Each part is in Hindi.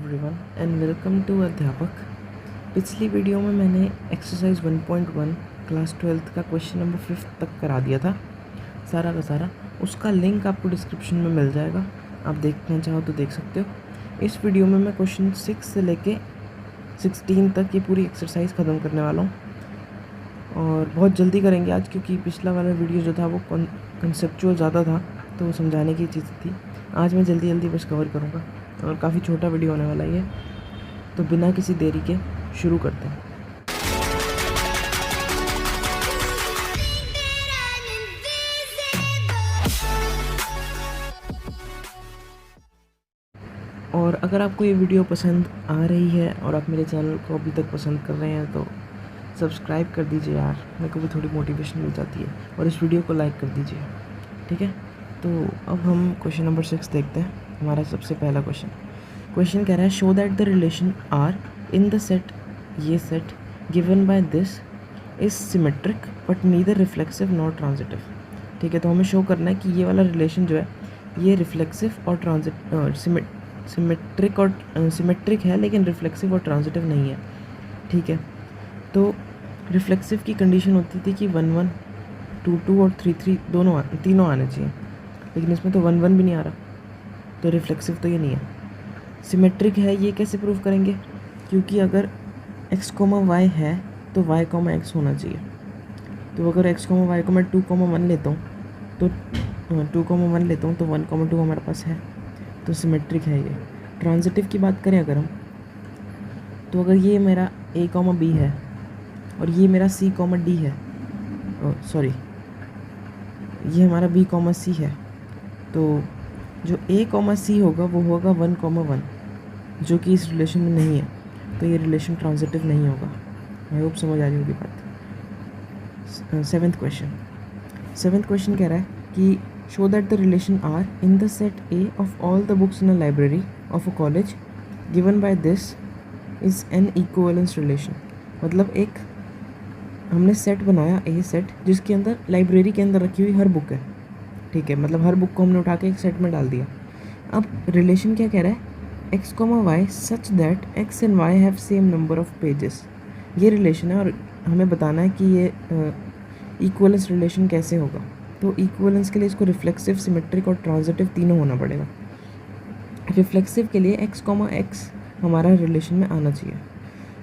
एवरीवन एंड वेलकम टू अध्यापक। पिछली वीडियो में मैंने एक्सरसाइज 1.1 क्लास 12th का क्वेश्चन नंबर 5 तक करा दिया था, सारा का सारा। उसका लिंक आपको डिस्क्रिप्शन में मिल जाएगा, आप देखना चाहो तो देख सकते हो। इस वीडियो में मैं क्वेश्चन 6 से लेके 16 तक ये पूरी एक्सरसाइज ख़त्म करने वाला हूँ और बहुत जल्दी करेंगे आज, क्योंकि पिछला वाला वीडियो जो था वो कंसेप्चुअल ज़्यादा था, तो वो समझाने की चीज़ थी। आज मैं जल्दी जल्दी बस कवर करूँगा और काफ़ी छोटा वीडियो होने वाला है, तो बिना किसी देरी के शुरू करते हैं। और अगर आपको ये वीडियो पसंद आ रही है और आप मेरे चैनल को अभी तक पसंद कर रहे हैं तो सब्सक्राइब कर दीजिए यार, मेरे को भी थोड़ी मोटिवेशन मिल जाती है। और इस वीडियो को लाइक कर दीजिए, ठीक है। तो अब हम क्वेश्चन नंबर 6 देखते हैं। हमारा सबसे पहला क्वेश्चन कह रहा है, show that the relation R in the set, ये set given by this is symmetric but neither reflexive nor transitive. ठीक है, तो हमें शो करना है कि ये वाला रिलेशन जो है ये रिफ्लेक्सिव और सिमेट्रिक है, लेकिन रिफ्लेक्सिव और ट्रांजिटिव नहीं है। ठीक है, तो रिफ्लेक्सिव की कंडीशन होती थी कि 1 1 2 2 और 3 3 तीनों आने चाहिए, लेकिन इसमें तो 1 1 भी नहीं आ रहा, तो रिफ्लेक्सिव तो ये नहीं है। सिमेट्रिक है, ये कैसे प्रूव करेंगे? क्योंकि अगर x, y है तो y, x होना चाहिए। तो अगर x, y को मैं 2, 1 लेता हूँ तो 2, 1 लेता हूँ तो 1, 2 हमारे पास है, तो सिमेट्रिक है ये। ट्रांजिटिव की बात करें अगर हम, तो अगर ये मेरा a, b है और ये मेरा c, d है, सॉरी ये हमारा b, c है, तो जो a, c होगा वो होगा 1, 1, जो कि इस रिलेशन में नहीं है, तो ये रिलेशन ट्रांजिटिव नहीं होगा। आई होप समझ आ रही होगी बात। सेवेंथ क्वेश्चन कह रहा है कि show that the relation R in the set A of all the books in a library of a college given by this is an equivalence relation. मतलब एक हमने सेट बनाया, ए सेट, जिसके अंदर लाइब्रेरी के अंदर रखी हुई हर बुक है। ठीक है, मतलब हर बुक को हमने उठा के एक सेट में डाल दिया। अब रिलेशन क्या कह रहा है, x, y such that x and y have same number of pages. ये रिलेशन है और हमें बताना है कि ये इक्वलेंस रिलेशन कैसे होगा। तो इक्वलेंस के लिए इसको रिफ्लेक्सिव, सिमेट्रिक और ट्रांजिटिव तीनों होना पड़ेगा। रिफ्लेक्सिव के लिए x, x हमारा रिलेशन में आना चाहिए।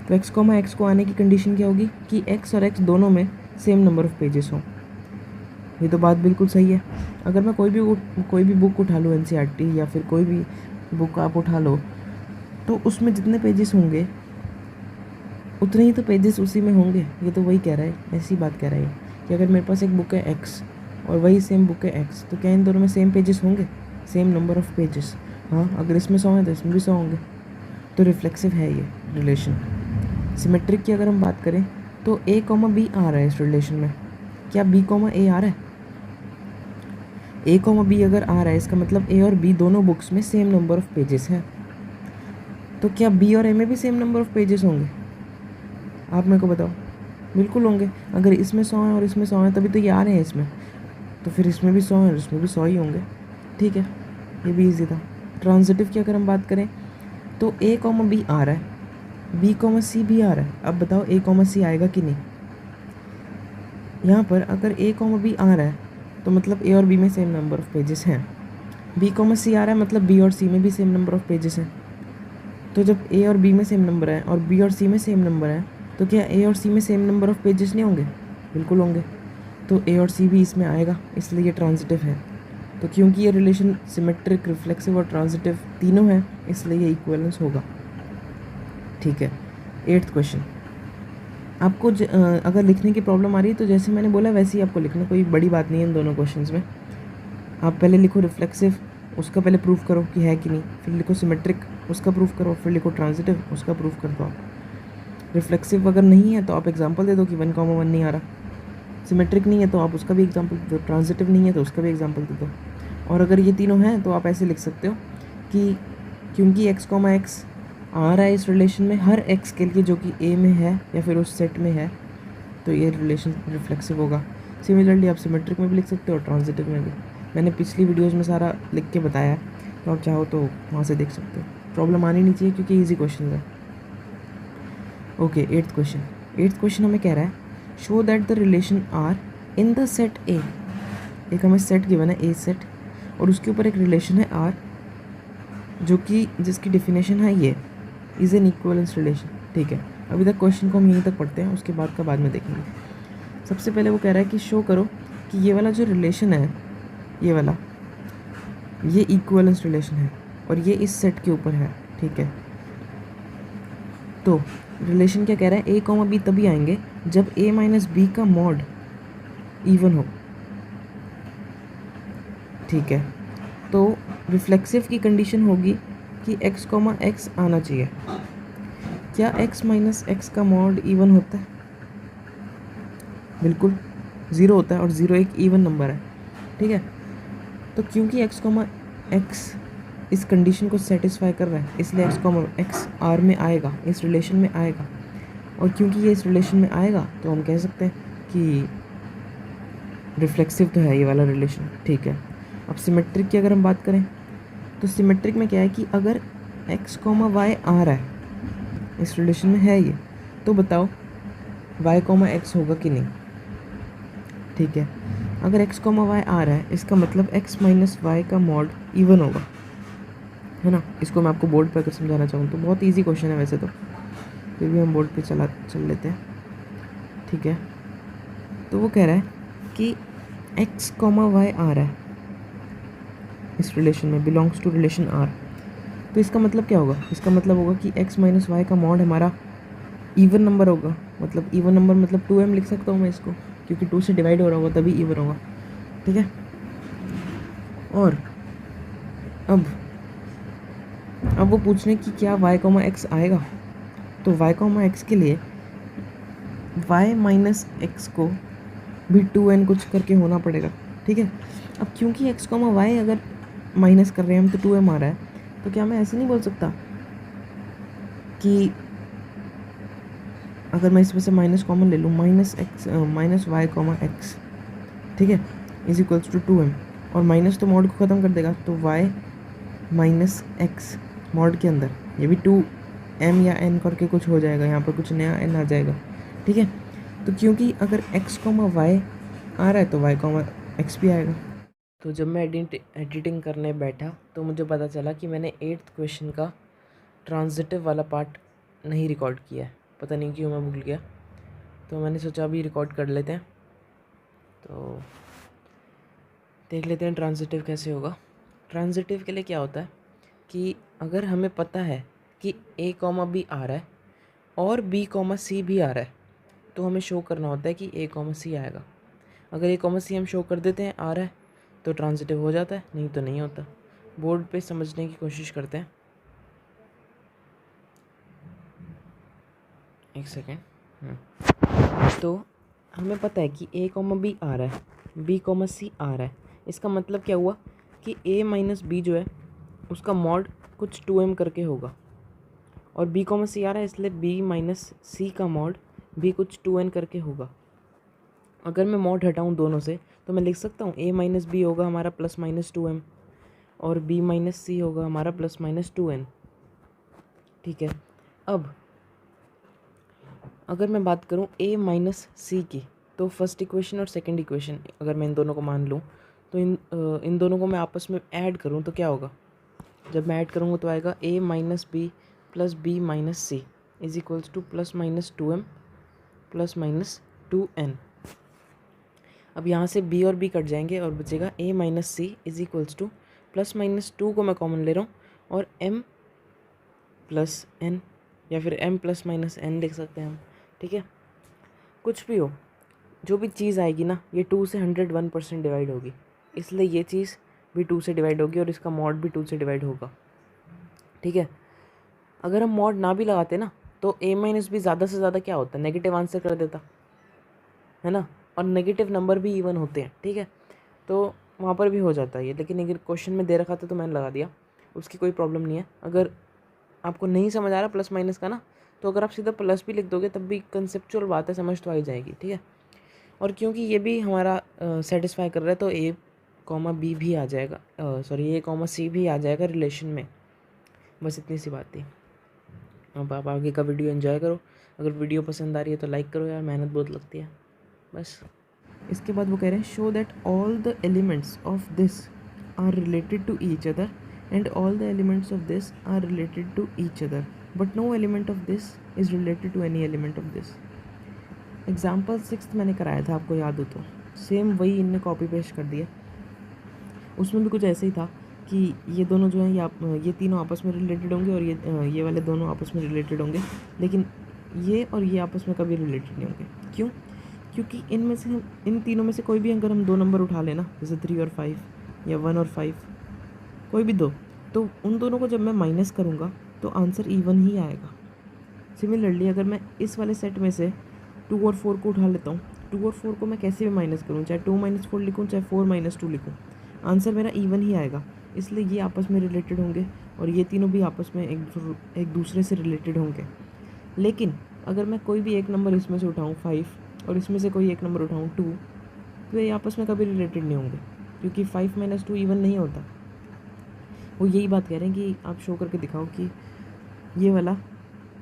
तो x, x को आने की कंडीशन क्या होगी कि x और x दोनों में सेम नंबर ऑफ पेजेस हों। ये तो बात बिल्कुल सही है। अगर मैं कोई भी बुक उठा लूँ, NCERT या फिर कोई भी बुक आप उठा लो, तो उसमें जितने पेजेस होंगे उतने ही तो पेजेस उसी में होंगे। ये तो वही कह रहा है, ऐसी बात कह रहा है कि अगर मेरे पास एक बुक है x और वही सेम बुक है x, तो क्या इन दोनों में सेम पेजेस होंगे, सेम नंबर ऑफ पेजेस? हाँ, अगर इसमें 100 है तो इसमें भी 100 होंगे, तो रिफ्लेक्सिव है ये रिलेशन। सिमेट्रिक की अगर हम बात करें तो a, b आ रहा है इस रिलेशन में। क्या b, a आ रहा है? a, b अगर आ रहा है, इसका मतलब a और b दोनों बुक्स में सेम नंबर ऑफ पेजेस हैं। तो क्या b और a में भी सेम नंबर ऑफ पेजेस होंगे? आप मेरे को बताओ। बिल्कुल होंगे। अगर इसमें 100 है और इसमें 100 है तभी तो ये आ रहे हैं इसमें, तो फिर इसमें भी 100 है और इसमें भी 100 ही होंगे। ठीक है, ये भी ईजी था। ट्रांजिटिव की अगर हम बात करें तो a, b आ रहा है, b, c भी आ रहा है। अब बताओ a, c आएगा कि नहीं? यहाँ पर अगर a, b आ रहा है तो मतलब a और b में सेम नंबर ऑफ पेजेस हैं। b, c आ रहा है मतलब b और c में भी सेम नंबर ऑफ पेजेस हैं। तो जब a और b में सेम नंबर है और b और c में सेम नंबर है, तो क्या a और c में सेम नंबर ऑफ पेजेस नहीं होंगे? बिल्कुल होंगे। तो a और c भी इसमें आएगा, इसलिए ये ट्रांजिटिव है। तो क्योंकि ये रिलेशन सिमेट्रिक, रिफ्लेक्सिव और ट्रांजिटिव तीनों हैं, इसलिए ये इक्विवेलेंस होगा। ठीक है, 8th क्वेश्चन। आपको अगर लिखने की प्रॉब्लम आ रही है तो जैसे मैंने बोला वैसे ही आपको लिखना, कोई बड़ी बात नहीं है इन दोनों क्वेश्चंस में। आप पहले लिखो रिफ्लेक्सिव, उसका पहले प्रूफ करो कि है कि नहीं, फिर लिखो सिमेट्रिक, उसका प्रूफ करो, फिर लिखो ट्रांजिटिव, उसका प्रूफ कर दो आप। रिफ्लेक्सिव अगर नहीं है तो आप एग्जांपल दे दो कि 1, 1 नहीं आ रहा। सिमेट्रिक नहीं है तो आप उसका भी एग्जांपल दे दो। ट्रांजिटिव नहीं है तो उसका भी एग्जांपल दे दो। और अगर ये तीनों हैं तो आप ऐसे लिख सकते हो कि क्योंकि x, x आ रहा है इस रिलेशन में हर x के लिए जो कि a में है या फिर उस सेट में है, तो ये रिलेशन रिफ्लेक्सिव होगा। सिमिलरली आप सिमेट्रिक में भी लिख सकते हो और ट्रांजिटिव में भी। मैंने पिछली वीडियोस में सारा लिख के बताया है, तो आप चाहो तो वहाँ से देख सकते हो। प्रॉब्लम आनी नहीं चाहिए क्योंकि ईजी क्वेश्चन है। ओके, एट्थ क्वेश्चन हमें कह रहा है show that the relation R in the set A. एक हमें सेट गिवन है ए सेट, और उसके ऊपर एक रिलेशन है आर जो कि जिसकी डेफिनेशन है ये इज़ एन इक्वलेंस रिलेशन। ठीक है, अभी तक क्वेश्चन को हम यहीं तक पढ़ते हैं, उसके बाद का बाद में देखेंगे। सबसे पहले वो कह रहा है कि शो करो कि ये वाला जो रिलेशन है, ये वाला, ये इक्वलेंस रिलेशन है और ये इस सेट के ऊपर है। ठीक है, तो रिलेशन क्या कह रहा है, ए कॉमा बी तभी आएंगे जब ए माइनस बी का मॉड इवन हो। ठीक है, तो रिफ्लेक्सिव की कंडीशन होगी कि x कॉमा एक्स आना चाहिए। क्या x माइनस एक्स का मॉड इवन होता है? बिल्कुल 0 होता है, और 0 एक इवन नंबर है। ठीक है, तो क्योंकि x कॉमा एक्स इस कंडीशन को सेटिस्फाई कर रहा है, इसलिए x कॉमा एक्स आर में आएगा, इस रिलेशन में आएगा। और क्योंकि ये इस रिलेशन में आएगा तो हम कह सकते हैं कि रिफ्लेक्सिव तो है ये वाला रिलेशन। ठीक है, अब सिमेट्रिक की अगर हम बात करें तो सिमेट्रिक में क्या है कि अगर x कॉमा वाई आ रहा है, इस रिलेशन में है ये, तो बताओ y कॉमा एक्स होगा कि नहीं। ठीक है, अगर x कॉमा वाई आ रहा है इसका मतलब x माइनस वाई का मॉड इवन होगा, है ना। इसको मैं आपको बोर्ड पर अगर समझाना चाहूँ तो बहुत इजी क्वेश्चन है वैसे तो, फिर भी हम बोर्ड पे चल लेते हैं। ठीक है, तो वो कह रहा है कि x कॉमा वाई आ रहा है इस रिलेशन में, बिलोंग्स टू रिलेशन आर। तो इसका मतलब क्या होगा, इसका मतलब होगा कि x माइनस वाई का मॉड हमारा इवन नंबर होगा। मतलब इवन नंबर मतलब 2m लिख सकता हूँ मैं इसको, क्योंकि 2 से डिवाइड हो रहा होगा तभी इवन होगा। ठीक है, और अब वो पूछ रहे हैं कि क्या y कॉमा एक्स आएगा। तो y कॉमा एक्स के लिए y माइनस एक्स को भी 2n कुछ करके होना पड़ेगा। ठीक है, अब क्योंकि x कॉमा वाई अगर माइनस कर रहे हैं हम तो 2m आ रहा है, तो क्या मैं ऐसे नहीं बोल सकता कि अगर मैं इसमें से माइनस कॉमन ले लूँ, माइनस वाई कॉमा एक्स, ठीक है, इज इक्वल्स टू 2m, और माइनस तो मॉड को ख़त्म कर देगा, तो y माइनस एक्स मॉड के अंदर ये भी 2m या n करके कुछ हो जाएगा, यहाँ पर कुछ नया n आ जाएगा। ठीक है, तो क्योंकि अगर x कॉमा वाई आ रहा है तो y कॉमा एक्स भी आएगा। तो जब मैं एडिटिंग करने बैठा तो मुझे पता चला कि मैंने 8th क्वेश्चन का ट्रांजिटिव वाला पार्ट नहीं रिकॉर्ड किया है, पता नहीं क्यों मैं भूल गया। तो मैंने सोचा अभी रिकॉर्ड कर लेते हैं, तो देख लेते हैं ट्रांजिटिव कैसे होगा। ट्रांजिटिव के लिए क्या होता है कि अगर हमें पता है कि a कॉमा बी आ रहा है और b कॉमा सी भी आ रहा है, तो हमें शो करना होता है कि a कॉमा सी आएगा। अगर a कॉमा सी हम शो कर देते हैं आ रहा है तो ट्रांजिटिव हो जाता है, नहीं तो नहीं होता। बोर्ड पे समझने की कोशिश करते हैं, एक सेकेंड। तो हमें पता है कि a कॉमा बी आ रहा है, b कॉमा सी आ रहा है, इसका मतलब क्या हुआ कि a माइनस बी जो है उसका मॉड कुछ 2m करके होगा, और b कॉमा सी आ रहा है इसलिए b माइनस सी का मॉड भी कुछ 2n करके होगा। अगर मैं मॉड हटाऊँ दोनों से तो मैं लिख सकता हूँ a माइनस बी होगा हमारा प्लस माइनस 2m, और b माइनस सी होगा हमारा प्लस माइनस 2n। ठीक है, अब अगर मैं बात करूँ a माइनस सी की, तो फर्स्ट इक्वेशन और सेकंड इक्वेशन अगर मैं इन दोनों को मान लूँ तो इन दोनों को मैं आपस में ऐड करूँ तो क्या होगा, जब मैं ऐड करूँगा तो आएगा a minus b plus b minus c is equals to plus minus 2m plus minus 2n। अब यहाँ से b और b कट जाएंगे और बचेगा a minus c is equals to plus minus 2 को मैं कॉमन ले रहा हूँ और m प्लस n, या फिर m प्लस माइनस n लिख सकते हैं हम। ठीक है, कुछ भी हो, जो भी चीज़ आएगी ना ये 2 से 101% डिवाइड होगी, इसलिए ये चीज़ भी 2 से डिवाइड होगी और इसका मॉड भी 2 से डिवाइड होगा। ठीक है, अगर हम मॉड ना भी लगाते ना तो a माइनस बी ज़्यादा से ज़्यादा क्या होता है, नेगेटिव आंसर कर देता है ना, और नेगेटिव नंबर भी इवन होते हैं। ठीक है, तो वहाँ पर भी हो जाता है ये, लेकिन अगर क्वेश्चन में दे रखा था तो मैंने लगा दिया, उसकी कोई प्रॉब्लम नहीं है। अगर आपको नहीं समझ आ रहा प्लस माइनस का ना, तो अगर आप सीधा प्लस भी लिख दोगे तब भी कंसेप्चुअल बात है, समझ तो आ ही जाएगी। ठीक है, और क्योंकि ये भी हमारा सेटिस्फाई कर रहा है तो a कॉमा बी भी आ जाएगा, सॉरी a कॉमा सी भी आ जाएगा रिलेशन में। बस इतनी सी बात थी। अब आप आगे का वीडियो एंजॉय करो। अगर वीडियो पसंद आ रही है तो लाइक करो यार, मेहनत बहुत लगती है बस। इसके बाद वो कह रहे हैं show that all the elements of this are related to each other and all the elements of this are related to each other but no element of this is related to any element of this. Example 6 मैंने कराया था, आपको याद हो तो, सेम वही इनने कॉपी पेस्ट कर दिया। उसमें भी कुछ ऐसे ही था कि ये दोनों जो हैं ये तीनों आपस में रिलेटेड होंगे और ये वाले दोनों आपस में रिलेटेड होंगे, लेकिन ये और ये आपस में कभी रिलेटेड नहीं होंगे। क्यों? क्योंकि इन तीनों में से कोई भी अगर हम 2 नंबर उठा लेना, जैसे 3 और 5 या 1 और 5, कोई भी 2, तो उन दोनों को जब मैं माइनस करूँगा तो आंसर इवन ही आएगा। सिमिलरली अगर मैं इस वाले सेट में से 2 और 4 को उठा लेता हूँ, 2 और 4 को मैं कैसे भी माइनस करूँ, चाहे 2 - 4 लिखूँ चाहे 4 - 2 लिखूँ, आंसर मेरा इवन ही आएगा। इसलिए ये आपस में रिलेटेड होंगे और ये तीनों भी आपस में एक दूसरे से रिलेटेड होंगे। लेकिन अगर मैं कोई भी एक नंबर इसमें से उठाऊँ 5 और इसमें से कोई एक नंबर उठाऊँ 2, तो ये आपस में कभी रिलेटेड नहीं होंगे, क्योंकि 5 - 2 इवन नहीं होता। वो यही बात कह रहे हैं कि आप शो करके दिखाओ कि ये वाला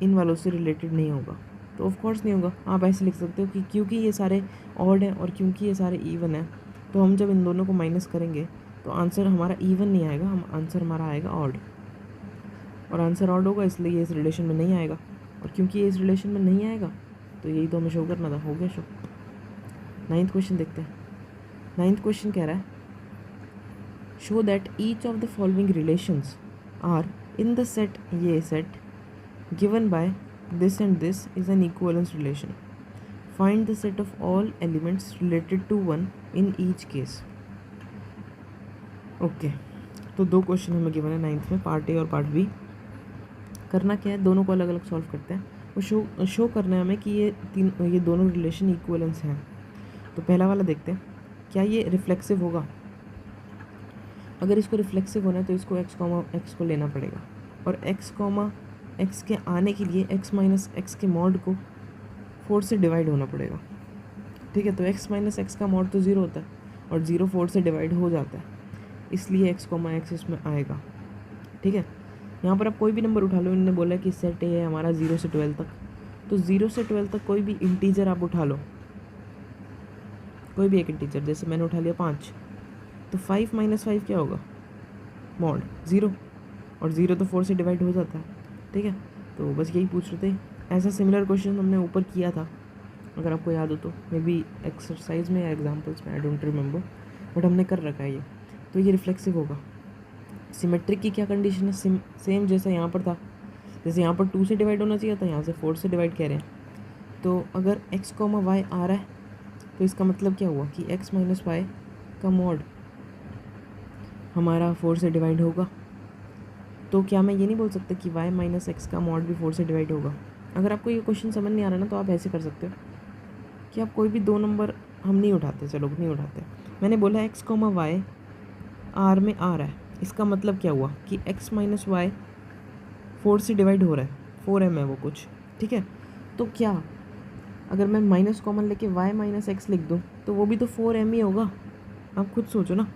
इन वालों से रिलेटेड नहीं होगा। तो ऑफ कोर्स नहीं होगा। आप ऐसे लिख सकते हो कि क्योंकि ये सारे ऑड हैं और क्योंकि ये सारे इवन हैं, तो हम जब इन दोनों को माइनस करेंगे तो आंसर हमारा इवन नहीं आएगा, आंसर हमारा आएगा ऑड। और आंसर ऑड होगा इसलिए ये इस रिलेशन में नहीं आएगा, और क्योंकि ये इस रिलेशन में नहीं आएगा तो यही तो हमें शो करना था। हो गया शो। 9th क्वेश्चन देखते हैं। 9th क्वेश्चन कह रहा है show that each of the following relations are in the set, ये सेट given by this and this is an equivalence relation. Find the set of all elements related to one in each case. Okay, तो 2 क्वेश्चन हमें गिवन है 9th में, पार्ट ए और पार्ट बी। करना क्या है, दोनों को अलग अलग सॉल्व करते हैं। वो शो करना है हमें कि ये दोनों रिलेशन इक्वलेंस हैं। तो पहला वाला देखते हैं, क्या ये रिफ्लेक्सिव होगा। अगर इसको रिफ्लेक्सिव होना है तो इसको x को लेना पड़ेगा, और x के आने के लिए x - x के मॉड को 4 से डिवाइड होना पड़ेगा। ठीक है, तो x - x का मॉड तो 0 होता है और 0 4 से डिवाइड हो जाता है, इसलिए x, x इसमें आएगा। ठीक है, यहाँ पर आप कोई भी नंबर उठा लो। इन्होंने बोला कि सेट ए है हमारा 0 से 12 तक, तो 0 से 12 तक कोई भी इंटीजर आप उठा लो, कोई भी एक इंटीजर। जैसे मैंने उठा लिया 5, तो 5 - 5 क्या होगा, मॉड 0, और 0 तो 4 से डिवाइड हो जाता है। ठीक है, तो बस यही पूछ रहे थे। ऐसा सिमिलर क्वेश्चन हमने ऊपर किया था, अगर आपको याद हो तो, मे बी एक्सरसाइज में या एग्जाम्पल्स में, आई डोंट रिमेंबर, बट हमने कर रखा है ये। तो ये रिफ्लेक्सिव होगा। सिमेट्रिक की क्या कंडीशन है, सेम जैसा यहाँ पर था। जैसे यहाँ पर 2 से डिवाइड होना चाहिए था, यहाँ से 4 से डिवाइड कह रहे हैं। तो अगर x, y आ रहा है तो इसका मतलब क्या हुआ कि x - y का मॉड हमारा 4 से डिवाइड होगा। तो क्या मैं ये नहीं बोल सकता कि y - x का मॉड भी 4 से डिवाइड होगा। अगर आपको ये क्वेश्चन समझ नहीं आ रहा ना, तो आप ऐसे कर सकते हो कि आप कोई भी 2 नंबर हम नहीं उठाते, चलो नहीं उठाते। मैंने बोला x, y r में आ रहा है, इसका मतलब क्या हुआ कि x - y 4 से डिवाइड हो रहा है, 4m है वो कुछ। ठीक है, तो क्या अगर मैं माइनस कॉमन लेके y - x लिख दूँ तो वो भी तो 4m ही होगा। आप खुद सोचो ना,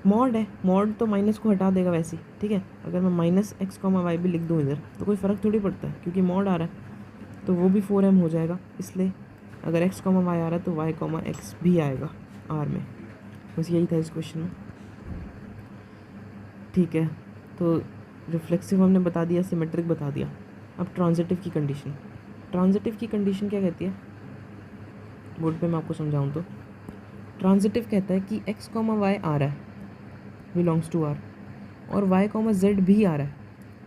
मॉड है, मॉड तो माइनस को हटा देगा वैसे ही। ठीक है, अगर मैं -x, y भी लिख दूँ इधर तो कोई फ़र्क थोड़ी पड़ता है, क्योंकि मॉड आ रहा है तो वो भी 4m हो जाएगा। इसलिए अगर x, y आ रहा है तो y, x भी आएगा r में। बस यही था इस क्वेश्चन में। ठीक है, तो रिफ्लेक्सिव हमने बता दिया, सिमेट्रिक बता दिया। अब ट्रांजिटिव की कंडीशन। ट्रांजिटिव की कंडीशन क्या कहती है, बोर्ड पे मैं आपको समझाऊँ तो, ट्रांजिटिव कहता है कि x, y आ रहा है, बिलोंग्स टू r, और y, z भी आ रहा है,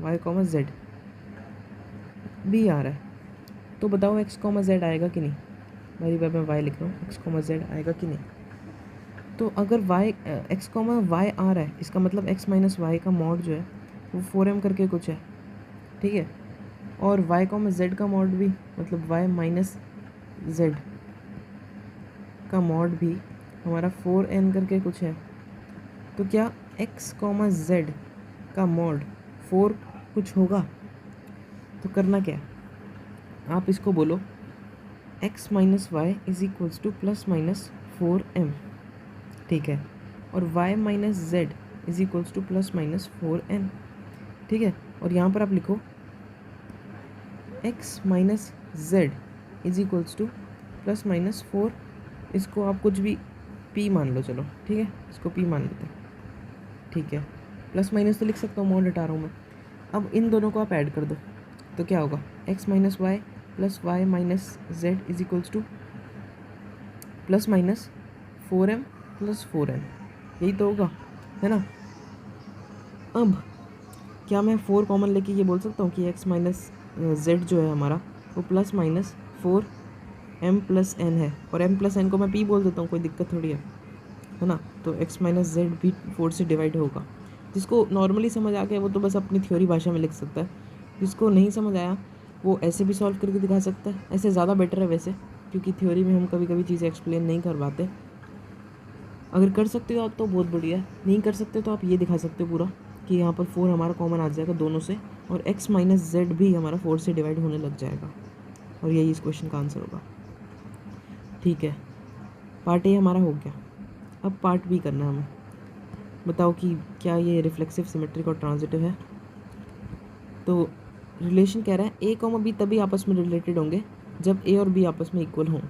y, z भी आ रहा है। तो बताओ x, z आएगा कि नहीं। मेरी बार मैं y लिख रहा हूँ, x, z आएगा कि नहीं। तो अगर x, y आ रहा है, इसका मतलब x - y का मॉड जो है वो 4m करके कुछ है। ठीक है, और y, z का मॉड भी, मतलब y - z का मॉड भी हमारा 4n करके कुछ है। तो क्या x, z का मॉड 4 कुछ होगा। तो करना क्या है, आप इसको बोलो x - y = ±4m। ठीक है, और y - z = ±4n। ठीक है, और यहाँ पर आप लिखो x minus z is equals to plus minus 4, इसको आप कुछ भी p मान लो, चलो ठीक है, इसको p मान लेते हैं, ठीक है। प्लस माइनस तो लिख सकता हूँ, मॉड हटा रहा हूँ मैं। अब इन दोनों को आप ऐड कर दो तो क्या होगा, x minus y plus y minus z is equals to plus minus 4m plus 4n, यही तो होगा, है ना। अब क्या मैं 4 कॉमन लेके ये बोल सकता हूँ कि x माइनस जेड जो है हमारा वो plus minus 4m plus n है, और m प्लस n को मैं p बोल देता हूँ, कोई दिक्कत थोड़ी है ना। तो x माइनस जेड भी 4 से डिवाइड होगा। जिसको नॉर्मली समझ आ गया वो तो बस अपनी थ्योरी भाषा में लिख सकता है, जिसको नहीं समझ आया वो ऐसे भी सॉल्व करके दिखा सकता है। ऐसे ज़्यादा बेटर है वैसे, क्योंकि थ्योरी में हम कभी कभी चीज़ें एक्सप्लेन नहीं कर पाते। अगर कर सकते हो आप तो बहुत बढ़िया है, नहीं कर सकते तो आप ये दिखा सकते हो पूरा कि यहाँ पर 4 हमारा कॉमन आ जाएगा दोनों से, और x माइनस जेड भी हमारा 4 से डिवाइड होने लग जाएगा, और यही इस क्वेश्चन का आंसर होगा। ठीक है, पार्ट ए हमारा हो गया। अब पार्ट बी करना है हमें। बताओ कि क्या ये रिफ्लेक्सिव, सिमेट्रिक और ट्रांजिटिव है। तो रिलेशन कह रहा है a कॉमा b तभी आपस में रिलेटेड होंगे जब a और b आपस में इक्वल हों।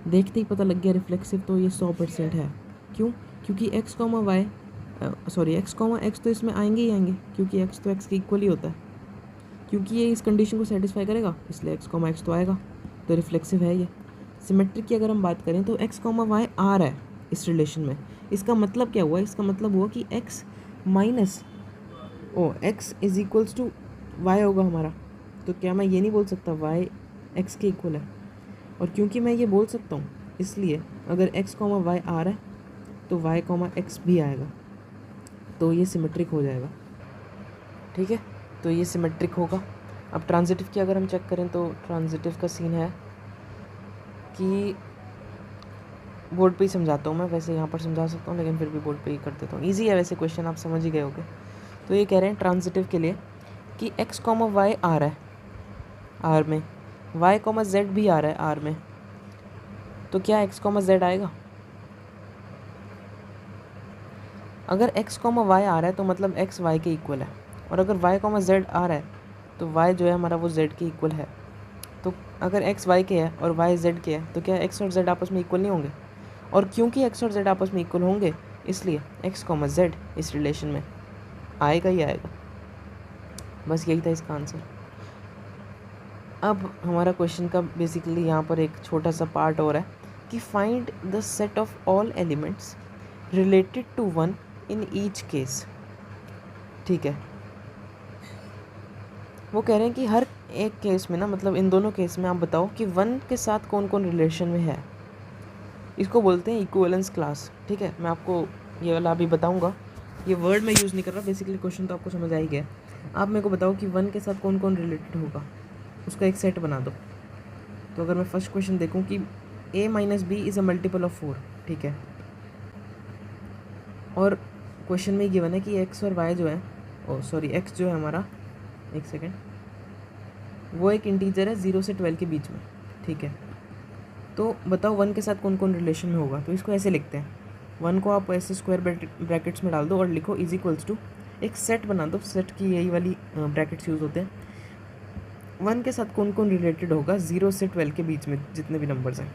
देखते ही पता लग गया रिफ्लेक्सिव तो ये 100% है। क्यों? क्योंकि x comma y x comma x तो इसमें आएंगे ही आएंगे, क्योंकि x तो x के इक्वल ही होता है। क्योंकि ये इस कंडीशन को सेटिस्फाई करेगा इसलिए x कॉमा x तो आएगा, तो रिफ्लेक्सिव है ये। सिमेट्रिक की अगर हम बात करें तो x कॉमा वाई आ रहा है इस रिलेशन में। इसका मतलब क्या हुआ? इसका मतलब हुआ कि x minus x is equals to y होगा हमारा। तो क्या मैं ये नहीं बोल सकता y x के इक्वल है? और क्योंकि मैं ये बोल सकता हूँ इसलिए अगर x कॉमा वाई आ रहा है तो y कॉमा x भी आएगा, तो ये सिमेट्रिक हो जाएगा। ठीक है, तो ये सिमेट्रिक होगा। अब ट्रांजिटिव की अगर हम चेक करें तो ट्रांजिटिव का सीन है कि बोर्ड पे ही समझाता हूँ मैं, वैसे यहाँ पर समझा सकता हूँ लेकिन फिर भी बोर्ड पे ही कर देता हूँ। ईजी है वैसे क्वेश्चन, आप समझ ही गए होगे। तो ये कह रहे हैं ट्रांजिटिव के लिए कि x कॉमा वाई आ रहा है आर में, y कॉमा जेड भी आ रहा है आर में, तो क्या x कॉमा जेड आएगा? अगर x कॉमा वाई आ रहा है तो मतलब x y के इक्वल है, और अगर y कॉमा जेड आ रहा है तो y जो है हमारा वो z के इक्वल है। तो अगर x y के है और y z के है तो क्या x और z आपस में इक्वल नहीं होंगे? और क्योंकि x और z आपस में इक्वल होंगे इसलिए x कॉमा जेड इस रिलेशन में आएगा ही आएगा। बस यही था इसका आंसर। अब हमारा क्वेश्चन का बेसिकली यहाँ पर एक छोटा सा पार्ट और है कि find the set of all elements related to one in each case. ठीक है, वो कह रहे हैं कि हर एक केस में ना, मतलब इन दोनों केस में आप बताओ कि वन के साथ कौन कौन रिलेशन में है। इसको बोलते हैं इक्विवेलेंस क्लास। ठीक है, मैं आपको ये वाला अभी बताऊंगा, ये वर्ड मैं यूज़ नहीं कर रहा, बेसिकली क्वेश्चन तो आपको समझ आ ही गया। आप मेरे को बताओ कि वन के साथ कौन कौन रिलेटेड होगा, उसका एक सेट बना दो। तो अगर मैं फर्स्ट क्वेश्चन देखूं कि a minus b is a multiple of 4, ठीक है, और क्वेश्चन में गिवन है कि x और y जो है, x जो है हमारा, एक सेकेंड, वो एक इंटीजर है 0 से 12 के बीच में। ठीक है, तो बताओ वन के साथ कौन कौन रिलेशन में होगा। तो इसको ऐसे लिखते हैं, वन को आप ऐसे स्क्वायर ब्रैकेट्स में डाल दो और लिखो इज इक्वल्स टू, एक सेट बना दो, सेट की यही वाली ब्रैकेट्स यूज़ होते हैं। वन के साथ कौन कौन रिलेटेड होगा 0 से 12 के बीच में जितने भी नंबर्स हैं।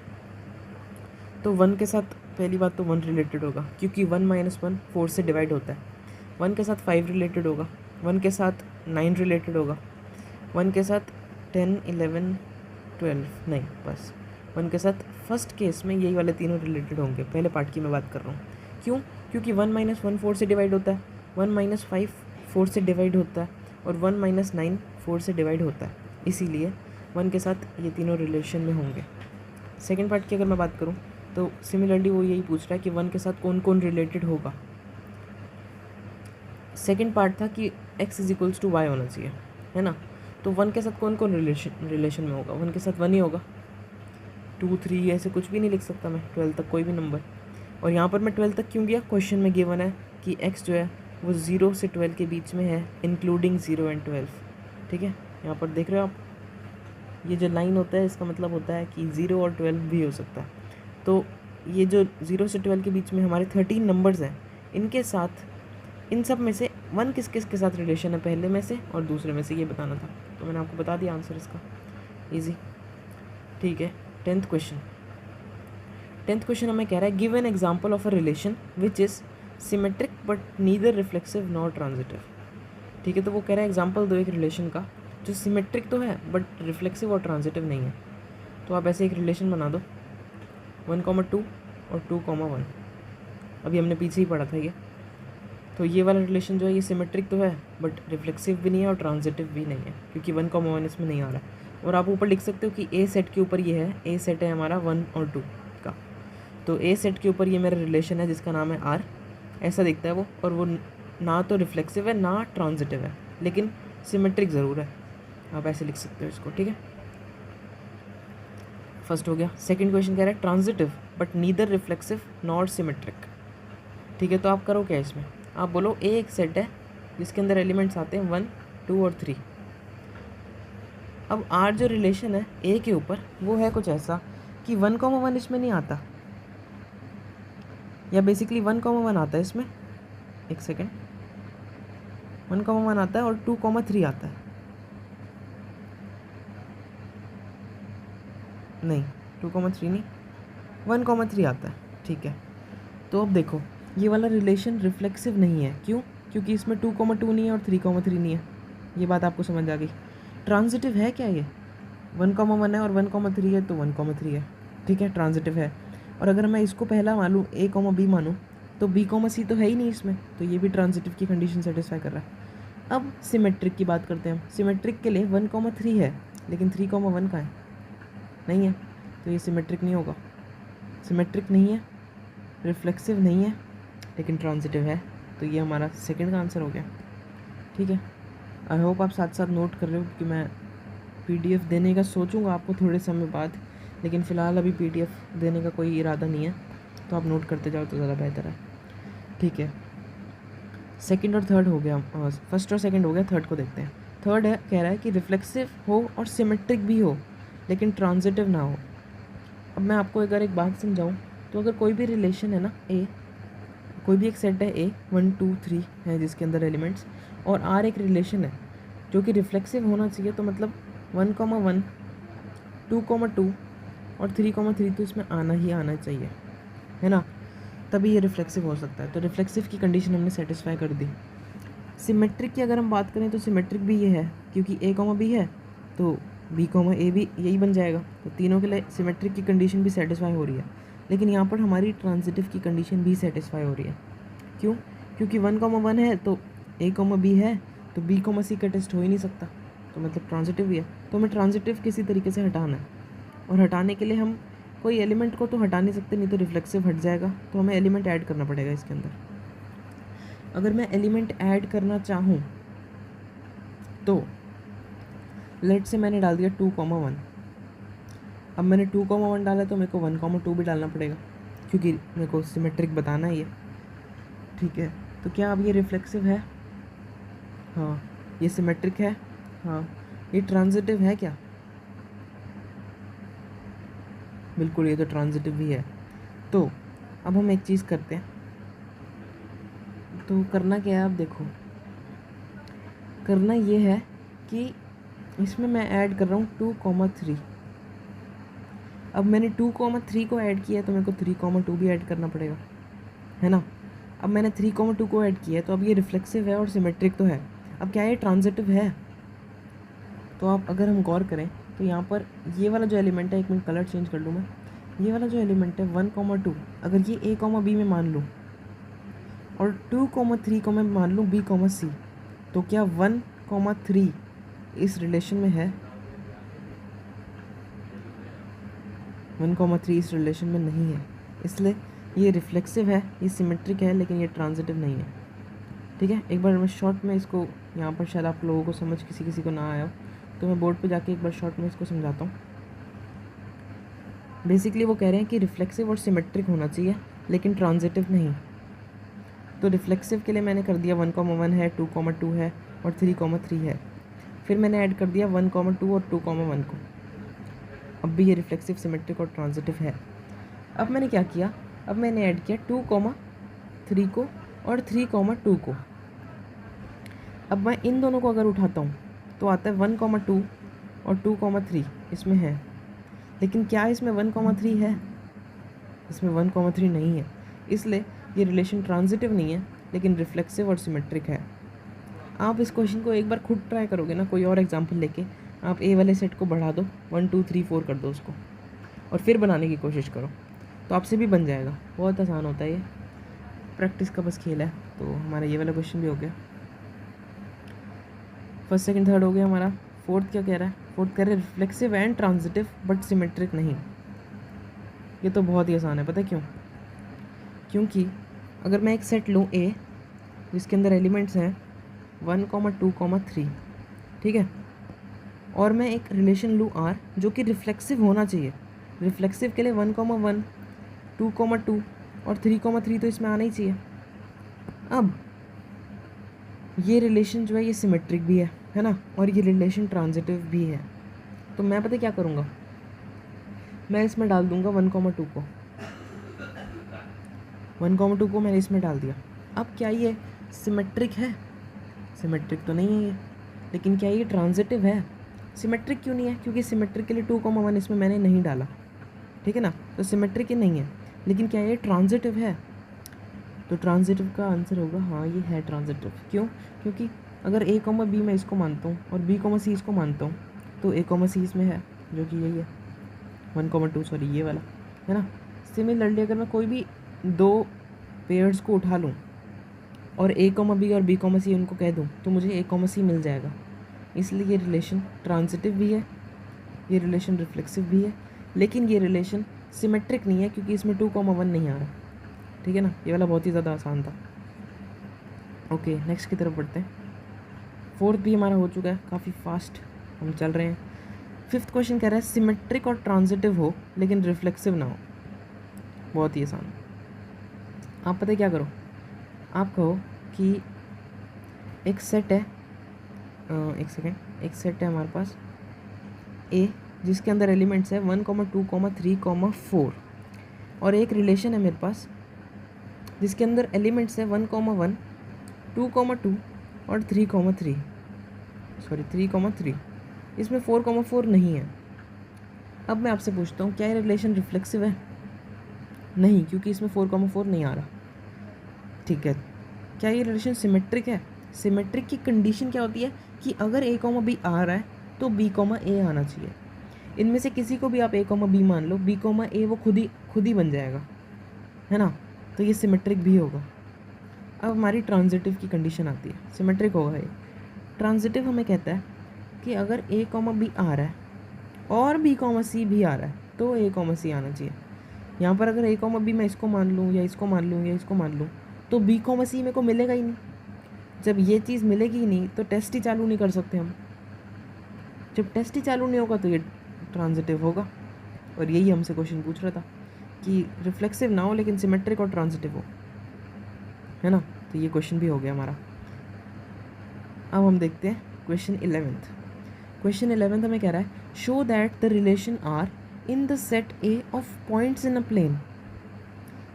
तो वन के साथ पहली बात तो 1 रिलेटेड होगा, क्योंकि 1 माइनस 1 4 से डिवाइड होता है। वन के साथ 5 रिलेटेड होगा, वन के साथ 9 रिलेटेड होगा, वन के साथ 10 11 12 नहीं, बस वन के साथ फर्स्ट केस में यही वाले तीनों रिलेटेड होंगे। पहले पार्ट की मैं बात कर रहा हूँ। क्यों? क्योंकि 1 माइनस 1 4 से डिवाइड होता है, 1 माइनस 5 4 से डिवाइड होता है, और 1 माइनस 9 4 से डिवाइड होता है, इसीलिए वन के साथ ये तीनों रिलेशन में होंगे। सेकेंड पार्ट की अगर मैं बात करूँ तो सिमिलरली वो यही पूछ रहा है कि वन के साथ कौन कौन रिलेटेड होगा। सेकेंड पार्ट था कि x is equals to y होना चाहिए, है ना। तो वन के साथ कौन कौन रिलेशन में होगा? वन के साथ 1 ही होगा, 2 3 ऐसे कुछ भी नहीं लिख सकता मैं, 12 तक कोई भी नंबर। और यहाँ पर मैं 12 तक क्यों गया? क्वेश्चन में गिवन है कि x जो है वो 0 से 12 के बीच में है, इंक्लूडिंग 0 एंड 12। ठीक है, यहाँ पर देख रहे हो आप, ये जो लाइन होता है इसका मतलब होता है कि 0 और 12 भी हो सकता है। तो ये जो 0 से 12 के बीच में हमारे 13 नंबर्स हैं, इनके साथ इन सब में से वन किस किस के साथ रिलेशन है, पहले में से और दूसरे में से, ये बताना था। तो मैंने आपको बता दिया आंसर इसका, इजी। ठीक है, 10th क्वेश्चन हमें कह रहा है give an example of a relation which is symmetric but neither reflexive nor transitive. ठीक है, तो वो कह रहा है एग्जाम्पल दो एक रिलेशन का जो सिमेट्रिक तो है बट रिफ्लेक्सिव और ट्रांजिटिव नहीं है। तो आप ऐसे एक रिलेशन बना दो 1,2 और 2,1। अभी हमने पीछे ही पढ़ा था ये। तो ये वाला रिलेशन जो है ये सिमेट्रिक तो है बट रिफ्लेक्सिव भी नहीं है और ट्रांजिटिव भी नहीं है, क्योंकि 1,1 इसमें नहीं आ रहा है। और आप ऊपर लिख सकते हो कि ए सेट के ऊपर ये है, ए सेट है हमारा 1 और 2 का। तो ए सेट के ऊपर ये मेरा रिलेशन है जिसका नाम है आर, ऐसा दिखता है वो। और वो ना तो रिफ्लेक्सिव है ना ट्रांजिटिव है, लेकिन सिमेट्रिक ज़रूर है। आप ऐसे लिख सकते हो इसको। ठीक है, फर्स्ट हो गया। सेकंड क्वेश्चन कह रहा है transitive but neither reflexive nor symmetric. ठीक है, तो आप करो क्या इसमें, आप बोलो ए एक सेट है जिसके अंदर एलिमेंट्स आते हैं 1, 2 और 3। अब आर जो रिलेशन है ए के ऊपर वो है कुछ ऐसा कि 1,1 इसमें नहीं आता, या बेसिकली 1,1 आता है इसमें, एक सेकेंड, 1,1 आता है और 2,3 आता है। नहीं, 2,3 नहीं, 1,3 आता है। ठीक है, तो अब देखो ये वाला रिलेशन रिफ्लेक्सिव नहीं है। क्यों? क्योंकि इसमें 2,2 नहीं है और 3,3 नहीं है। ये बात आपको समझ आ गई। ट्रांजिटिव है क्या ये? 1,1 है और 1,3 है तो 1,3 है। ठीक है, ट्रांजिटिव है। और अगर मैं इसको पहला मानूँ ए, बी मानूँ तो बी, सी तो है ही नहीं इसमें, तो ये भी ट्रांजिटिव की कंडीशन सेटिस्फाई कर रहा है। अब सिमेट्रिक की बात करते हैं हम। सिमेट्रिक के लिए 1,3 है लेकिन 3,1 का है, नहीं है, तो ये सिमेट्रिक नहीं होगा। सिमेट्रिक नहीं है, रिफ्लेक्सिव नहीं है, लेकिन ट्रांजिटिव है। तो ये हमारा सेकंड का आंसर हो गया। ठीक है, आई होप आप साथ साथ नोट कर रहे हो कि मैं पीडीएफ देने का सोचूंगा आपको थोड़े समय बाद, लेकिन फ़िलहाल अभी पीडीएफ देने का कोई इरादा नहीं है। तो आप नोट करते जाओ तो ज़्यादा बेहतर है। ठीक है, सेकंड और थर्ड हो गया, फर्स्ट और सेकंड हो गया, थर्ड को देखते हैं। थर्ड है, कह रहा है कि रिफ्लेक्सिव हो और सिमेट्रिक भी हो लेकिन ट्रांजिटिव ना हो। अब मैं आपको अगर एक बात समझाऊँ तो अगर कोई भी रिलेशन है ना, ए कोई भी एक सेट है ए 1, 2, 3 है जिसके अंदर एलिमेंट्स, और आर एक रिलेशन है जो कि रिफ्लेक्सिव होना चाहिए, तो मतलब 1,1, 2,2 और 3,3 तो इसमें आना ही आना चाहिए, है ना, तभी ये रिफ्लेक्सिव हो सकता है। तो रिफ्लेक्सिव की कंडीशन हमने सेटिस्फाई कर दी। सिमेट्रिक की अगर हम बात करें तो सिमेट्रिक भी ये है, क्योंकि ए, बी है तो बी, ए भी यही बन जाएगा। तो तीनों के लिए सिमेट्रिक की कंडीशन भी सेटिस्फाई हो रही है। लेकिन यहाँ पर हमारी ट्रांजिटिव की कंडीशन भी सेटिस्फाई हो रही है। क्यों? क्योंकि 1,1 है तो ए, बी है तो बी, सी का टेस्ट हो ही नहीं सकता, तो मतलब ट्रांजिटिव भी है। तो हमें ट्रांजिटिव किसी तरीके से हटाना है, और हटाने के लिए हम कोई एलिमेंट को तो हटा नहीं सकते, नहीं तो रिफ्लेक्सिव हट जाएगा। तो हमें एलिमेंट ऐड करना पड़ेगा इसके अंदर। अगर मैं एलिमेंट ऐड करना चाहूँ तो लेट से मैंने डाल दिया 2,1। अब मैंने 2,1 डाला तो मेरे को 1,2 भी डालना पड़ेगा, क्योंकि मेरे को सिमेट्रिक बताना ही है। ठीक है, तो क्या अब ये रिफ्लेक्सिव है? हाँ। ये सिमेट्रिक है? हाँ। ये ट्रांजिटिव है क्या? बिल्कुल, ये तो ट्रांजिटिव भी है। तो अब हम एक चीज़ करते हैं, तो करना क्या है, आप देखो, करना ये है कि इसमें मैं ऐड कर रहा हूँ 2,3। अब मैंने 2,3 को ऐड किया है तो मेरे को 3,2 भी ऐड करना पड़ेगा, है ना। अब मैंने 3,2 को ऐड किया है तो अब ये रिफ्लेक्सिव है और सिमेट्रिक तो है। अब क्या ये ट्रांजिटिव है? तो आप अगर हम गौर करें तो यहाँ पर ये वाला जो एलिमेंट है, एक मिनट कलर चेंज कर लूँ मैं, ये वाला जो एलिमेंट है 1,2, अगर ये ए, बी में मान लूँ और 2,3 को मैं मान लूँ बी, सी, तो क्या 1,3 इस रिलेशन में है? 1,3 इस रिलेशन में नहीं है, इसलिए ये रिफ्लेक्सिव है, ये सिमेट्रिक है, लेकिन ये ट्रांजिटिव नहीं है। ठीक है, एक बार मैं शॉर्ट में इसको, यहाँ पर शायद आप लोगों को समझ किसी को ना आया हो, तो मैं बोर्ड पे जाके एक बार शॉर्ट में इसको समझाता हूँ। बेसिकली वो कह रहे हैं कि रिफ्लेक्सिव और सिमेट्रिक होना चाहिए लेकिन ट्रांजिटिव नहीं। तो रिफ्लेक्सिव के लिए मैंने कर दिया 1,1 है, 2,2 है और 3,3 है। फिर मैंने ऐड कर दिया 1,2 और 2,1 को। अब भी ये रिफ्लेक्सिव, सिमेट्रिक और ट्रांजिटिव है। अब मैंने क्या किया, अब मैंने ऐड किया 2,3 को और 3,2 को। अब मैं इन दोनों को अगर उठाता हूँ तो आता है 1,2 और 2,3 इसमें है, लेकिन क्या इसमें 1,3 है? इसमें 1,3 नहीं है, इसलिए ये रिलेशन ट्रांजिटिव नहीं है लेकिन रिफ्लेक्सिव और सिमेट्रिक है। आप इस क्वेश्चन को एक बार खुद ट्राई करोगे ना, कोई और एग्जांपल लेके आप ए वाले सेट को बढ़ा दो, 1 2 3 4 कर दो उसको, और फिर बनाने की कोशिश करो तो आपसे भी बन जाएगा। बहुत आसान होता है ये, प्रैक्टिस का बस खेल है। तो हमारा ये वाला क्वेश्चन भी हो गया, फर्स्ट सेकंड थर्ड हो गया हमारा। फोर्थ क्या कह रहा है? फोर्थ कह रहा है reflexive and transitive but symmetric नहीं। ये तो बहुत ही आसान है, पता है क्यों? क्योंकि अगर मैं एक सेट लूँ ए जिसके अंदर एलिमेंट्स हैं 1, 2, 3, ठीक है, और मैं एक रिलेशन लूँ आर जो कि रिफ्लेक्सिव होना चाहिए। रिफ्लेक्सिव के लिए 1, 1, 2, 2 और 3, 3 तो इसमें आना ही चाहिए। अब ये रिलेशन जो है ये सिमेट्रिक भी है ना, और ये रिलेशन ट्रांजिटिव भी है। तो मैं पता क्या करूँगा, मैं इसमें डाल दूँगा 1, 2 को, 1, 2 को मैंने इसमें डाल दिया। अब क्या ये सिमेट्रिक है? सिमेट्रिक तो नहीं है ये, लेकिन क्या ये ट्रांजिटिव है? सिमेट्रिक क्यों नहीं है? क्योंकि सिमेट्रिक के लिए 2, 1 इसमें मैंने नहीं डाला, ठीक है ना, तो सिमेट्रिक ही नहीं है। लेकिन क्या ये ट्रांजिटिव है? तो ट्रांजिटिव का आंसर होगा हाँ, ये है ट्रांजिटिव। क्यों? क्योंकि अगर ए कॉमा बी मैं इसको मानता हूँ और बी कॉमा सी इसको मानता हूँ, तो ए कॉमा सी इसमें है जो कि यही है 1,2, सॉरी ये वाला है ना। सिमिलरली अगर मैं कोई भी दो पेयर्स को उठा लूँ और ए कॉमा बी और बी कॉमा सी उनको कह दूँ तो मुझे ए कॉमा सी मिल जाएगा। इसलिए ये रिलेशन ट्रांजिटिव भी है, ये रिलेशन रिफ्लेक्सिव भी है, लेकिन ये रिलेशन सिमेट्रिक नहीं है क्योंकि इसमें 2, 1 नहीं आ रहा, ठीक है ना। ये वाला बहुत ही ज़्यादा आसान था। ओके, नेक्स्ट की तरफ बढ़ते हैं। फोर्थ भी हमारा हो चुका है, काफ़ी फास्ट हम चल रहे हैं। फिफ्थ क्वेश्चन कह रहा है सिमेट्रिक और ट्रांजिटिव हो लेकिन रिफ्लेक्सिव ना हो। बहुत ही आसान। आप पता है क्या करो, आप कहो कि एक सेट है, एक सेकेंड, एक सेट है हमारे पास ए जिसके अंदर एलिमेंट्स है 1, 2, 3, 4, और एक रिलेशन है मेरे पास जिसके अंदर एलिमेंट्स है 1, 1, 2, 2 और 3, 3, इसमें 4, 4 नहीं है। अब मैं आपसे पूछता हूँ क्या ये रिलेशन रिफ्लेक्सिव है? नहीं, क्योंकि इसमें 4, 4 नहीं आ रहा, ठीक है। क्या ये रिलेशन सिमेट्रिक है? सिमेट्रिक की कंडीशन क्या होती है कि अगर ए कॉमा बी आ रहा है तो बी कॉमा ए आना चाहिए। इनमें से किसी को भी आप ए कॉमा बी मान लो, बी कॉमा ए वो खुद ही बन जाएगा, है ना, तो ये सिमेट्रिक भी होगा। अब हमारी ट्रांजिटिव की कंडीशन आती है, सिमेट्रिक होगा ये। ट्रांजिटिव हमें कहता है कि अगर ए कॉमा बी आ रहा है और बी कॉमा सी भी आ रहा है तो ए कॉमा सी आना चाहिए। यहाँ पर अगर ए कॉमा बी मैं इसको मान लूँ या इसको मान लूँ या इसको मान लूँ तो बी कॉमा सी मेरे को मिलेगा ही नहीं। जब ये चीज़ मिलेगी ही नहीं तो टेस्ट ही चालू नहीं कर सकते हम। जब टेस्ट ही चालू नहीं होगा तो ये ट्रांजिटिव होगा। और यही हमसे क्वेश्चन पूछ रहा था कि रिफ्लेक्सिव ना हो लेकिन सिमेट्रिक और ट्रांजिटिव हो, है ना। तो ये क्वेश्चन भी हो गया हमारा। अब हम देखते हैं क्वेश्चन 11th। क्वेश्चन 11th हमें कह रहा है show that the relation R in the set A of points in a plane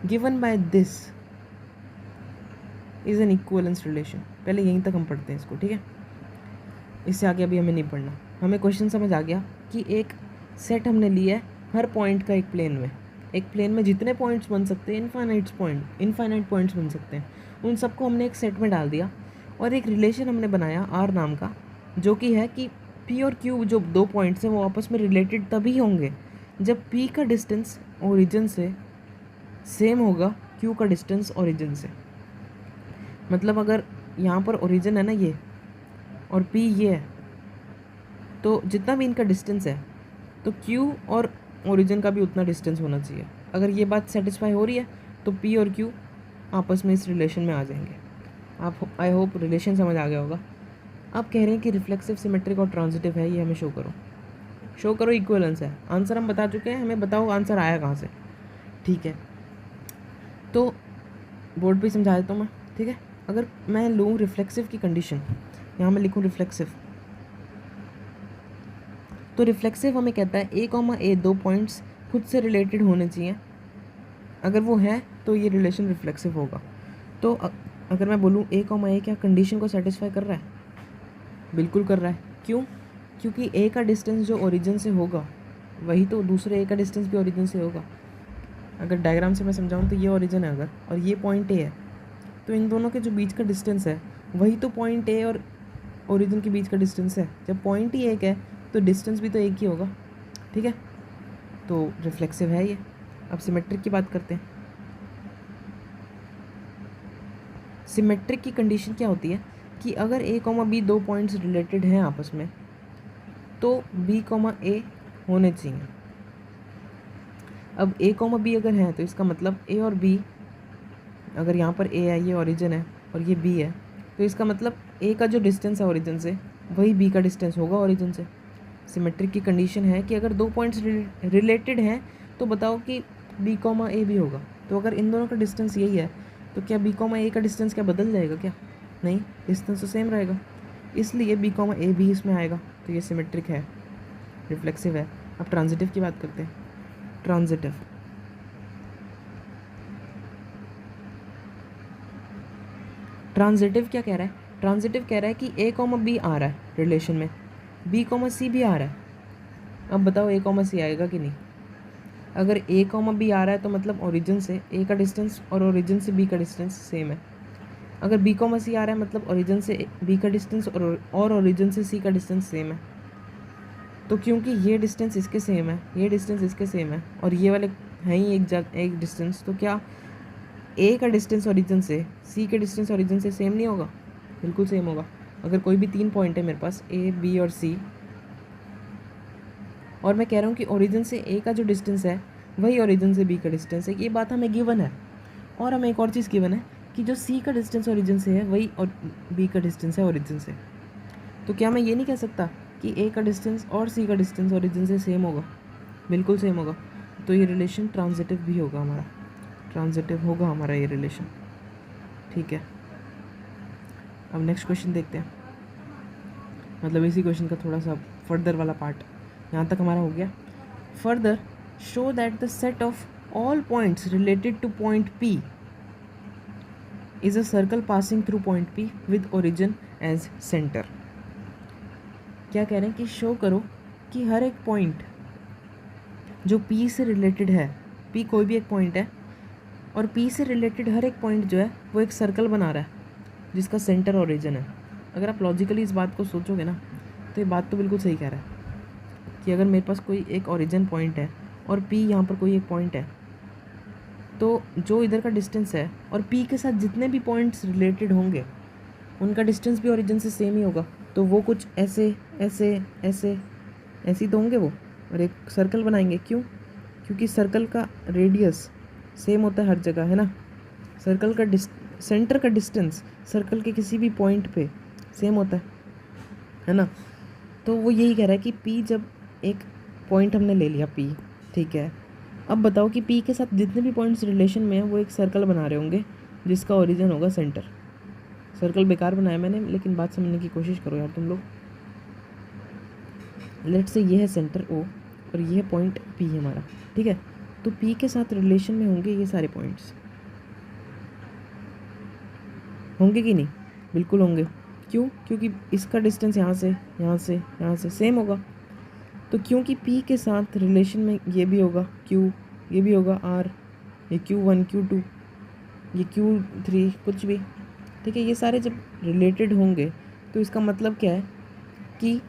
given by this is an equivalence relation. पहले यहीं तक हम पढ़ते हैं इसको, ठीक है, इससे आगे अभी हमें नहीं पढ़ना। हमें क्वेश्चन समझ आ गया कि एक सेट हमने लिया है हर पॉइंट का एक प्लेन में जितने पॉइंट्स बन सकते हैं इनफाइनाइट पॉइंट्स बन सकते हैं, उन सबको हमने एक सेट में डाल दिया और एक रिलेशन हमने बनाया आर नाम का, जो कि है कि पी और क्यू जो दो पॉइंट्स हैं वो आपस में रिलेटेड तभी होंगे जब पी का डिस्टेंस ओरिजिन से सेम होगा क्यू का डिस्टेंस ओरिजिन से। मतलब अगर यहाँ पर ओरिजिन है ना ये और पी ये है, तो जितना भी इनका डिस्टेंस है तो क्यू और ओरिजिन का भी उतना डिस्टेंस होना चाहिए। अगर ये बात सेटिस्फाई हो रही है तो पी और क्यू आपस में इस रिलेशन में आ जाएंगे। आप आई होप रिलेशन समझ आ गया होगा। आप कह रहे हैं कि रिफ्लेक्सिव, सिमेट्रिक और ट्रांजिटिव है, ये हमें शो करो इक्वलेंस है। आंसर हम बता चुके हैं, हमें बताओ आंसर आया कहाँ से, ठीक है। तो बोर्ड पे समझा देता हूँ मैं, ठीक है। अगर मैं लूँ रिफ्लेक्सिव की कंडीशन, यहाँ मैं लिखूँ रिफ्लेक्सिव, तो रिफ्लेक्सिव हमें कहता है ए कॉमा ए दो पॉइंट्स खुद से रिलेटेड होने चाहिए। अगर वो है तो ये रिलेशन रिफ्लेक्सिव होगा। तो अगर मैं बोलूँ ए कॉमा ए क्या कंडीशन को सेटिस्फाई कर रहा है, बिल्कुल कर रहा है। क्यों? क्योंकि ए का डिस्टेंस जो ओरिजिन से होगा वही तो दूसरे ए का डिस्टेंस भी ओरिजिन से होगा। अगर डायग्राम से मैं समझाऊँ तो ये ओरिजिन है अगर, और ये पॉइंट ए है, तो इन दोनों के जो बीच का डिस्टेंस है वही तो पॉइंट ए और ओरिजिन के बीच का डिस्टेंस है। जब पॉइंट ही एक है तो डिस्टेंस भी तो एक ही होगा। ठीक है, तो रिफ्लेक्सिव है ये। अब सिमेट्रिक की बात करते हैं। सिमेट्रिक की कंडीशन क्या होती है कि अगर ए कॉमा बी दो पॉइंट्स रिलेटेड हैं आपस में तो बी कॉमा ए होने चाहिए। अब ए कॉमा बी अगर है तो इसका मतलब ए और बी, अगर यहाँ पर ए है, ये ओरिजिन है और ये बी है, तो इसका मतलब ए का जो डिस्टेंस है ओरिजिन से वही बी का डिस्टेंस होगा ओरिजिन से। सिमेट्रिक की कंडीशन है कि अगर दो पॉइंट्स रिलेटेड हैं तो बताओ कि बी कॉमा ए भी होगा। तो अगर इन दोनों का डिस्टेंस यही है तो क्या बी कॉमा ए का डिस्टेंस क्या बदल जाएगा क्या? नहीं, डिस्टेंस तो सेम रहेगा, इसलिए बी कॉमा ए भी इसमें आएगा। तो ये सिमेट्रिक है, रिफ्लेक्सिव है। अब ट्रांजिटिव की बात करते हैं। ट्रांजिटिव क्या कह रहा है? ट्रांजिटिव कह रहा है कि ए कॉमा बी आ रहा है रिलेशन में, बी कॉमा सी भी आ रहा है। अब बताओ ए कॉमा सी आएगा कि नहीं? अगर ए कॉमा बी आ रहा है तो मतलब ओरिजिन से ए का डिस्टेंस और ओरिजिन से बी का डिस्टेंस सेम है। अगर बी कॉमा सी आ रहा है मतलब ओरिजिन से बी का डिस्टेंस और ओरिजिन से सी का डिस्टेंस सेम है। तो क्योंकि ये डिस्टेंस इसके सेम है, ये डिस्टेंस इसके सेम है और ये वाले हैं ही एक डिस्टेंस, तो क्या ए का डिस्टेंस ओरिजिन से सी के डिस्टेंस ओरिजिन से सेम नहीं होगा? बिल्कुल सेम होगा। अगर कोई भी तीन पॉइंट है मेरे पास ए बी और सी, और मैं कह रहा हूँ कि ओरिजिन से ए का जो डिस्टेंस है वही ओरिजिन से बी का डिस्टेंस है, ये बात हमें गिवन है। और हमें एक और चीज़ गिवन है कि जो सी का डिस्टेंस ओरिजिन से है वही और बी का डिस्टेंस है ओरिजिन से। तो क्या मैं ये नहीं कह सकता कि ए का डिस्टेंस और सी का डिस्टेंस ओरिजिन से सेम होगा? बिल्कुल सेम होगा। तो ये रिलेशन ट्रांजिटिव भी होगा हमारा, ट्रांजिटिव होगा हमारा ये रिलेशन। ठीक है, अब नेक्स्ट क्वेश्चन देखते हैं, मतलब इसी क्वेश्चन का थोड़ा सा फर्दर वाला पार्ट यहाँ तक हमारा हो गया। Further show that the set of all points related to point P is a circle passing through point P with origin as centre. क्या कह रहे हैं कि शो करो कि हर एक पॉइंट जो पी से रिलेटेड है, पी कोई भी एक पॉइंट है और पी से रिलेटेड हर एक पॉइंट जो है वो एक सर्कल बना रहा है जिसका सेंटर ओरिजिन है। अगर आप लॉजिकली इस बात को सोचोगे ना तो ये बात तो बिल्कुल सही कह रहा है कि अगर मेरे पास कोई एक ओरिजिन पॉइंट है और पी यहाँ पर कोई एक पॉइंट है, तो जो इधर का डिस्टेंस है और पी के साथ जितने भी पॉइंट्स रिलेटेड होंगे उनका डिस्टेंस भी ओरिजिन से सेम ही होगा। तो वो कुछ ऐसे ऐसे ऐसे ऐसे ही तो होंगे वो, और एक सर्कल बनाएंगे। क्यों? क्योंकि सर्कल का रेडियस सेम होता है हर जगह, है ना। सर्कल का सेंटर का डिस्टेंस सर्कल के किसी भी पॉइंट पे सेम होता है ना। तो वो यही कह रहा है कि पी, जब एक पॉइंट हमने ले लिया पी, ठीक है, अब बताओ कि पी के साथ जितने भी पॉइंट्स रिलेशन में हैं वो एक सर्कल बना रहे होंगे जिसका ओरिजिन होगा सेंटर। सर्कल बेकार बनाया मैंने, लेकिन बात समझने की कोशिश करो यार तुम लोग। लेट्स से ये है सेंटर ओ और ये है पॉइंट पी हमारा, ठीक है। तो पी के साथ रिलेशन में होंगे ये सारे पॉइंट्स, होंगे कि नहीं? बिल्कुल होंगे। क्यों? क्योंकि इसका डिस्टेंस यहाँ से यहाँ से यहाँ से सेम होगा। तो क्योंकि पी के साथ रिलेशन में ये भी होगा क्यू, ये भी होगा आर, ये Q1 Q2 ये Q3 कुछ भी, ठीक है। ये सारे जब रिलेटेड होंगे तो इसका मतलब क्या है कि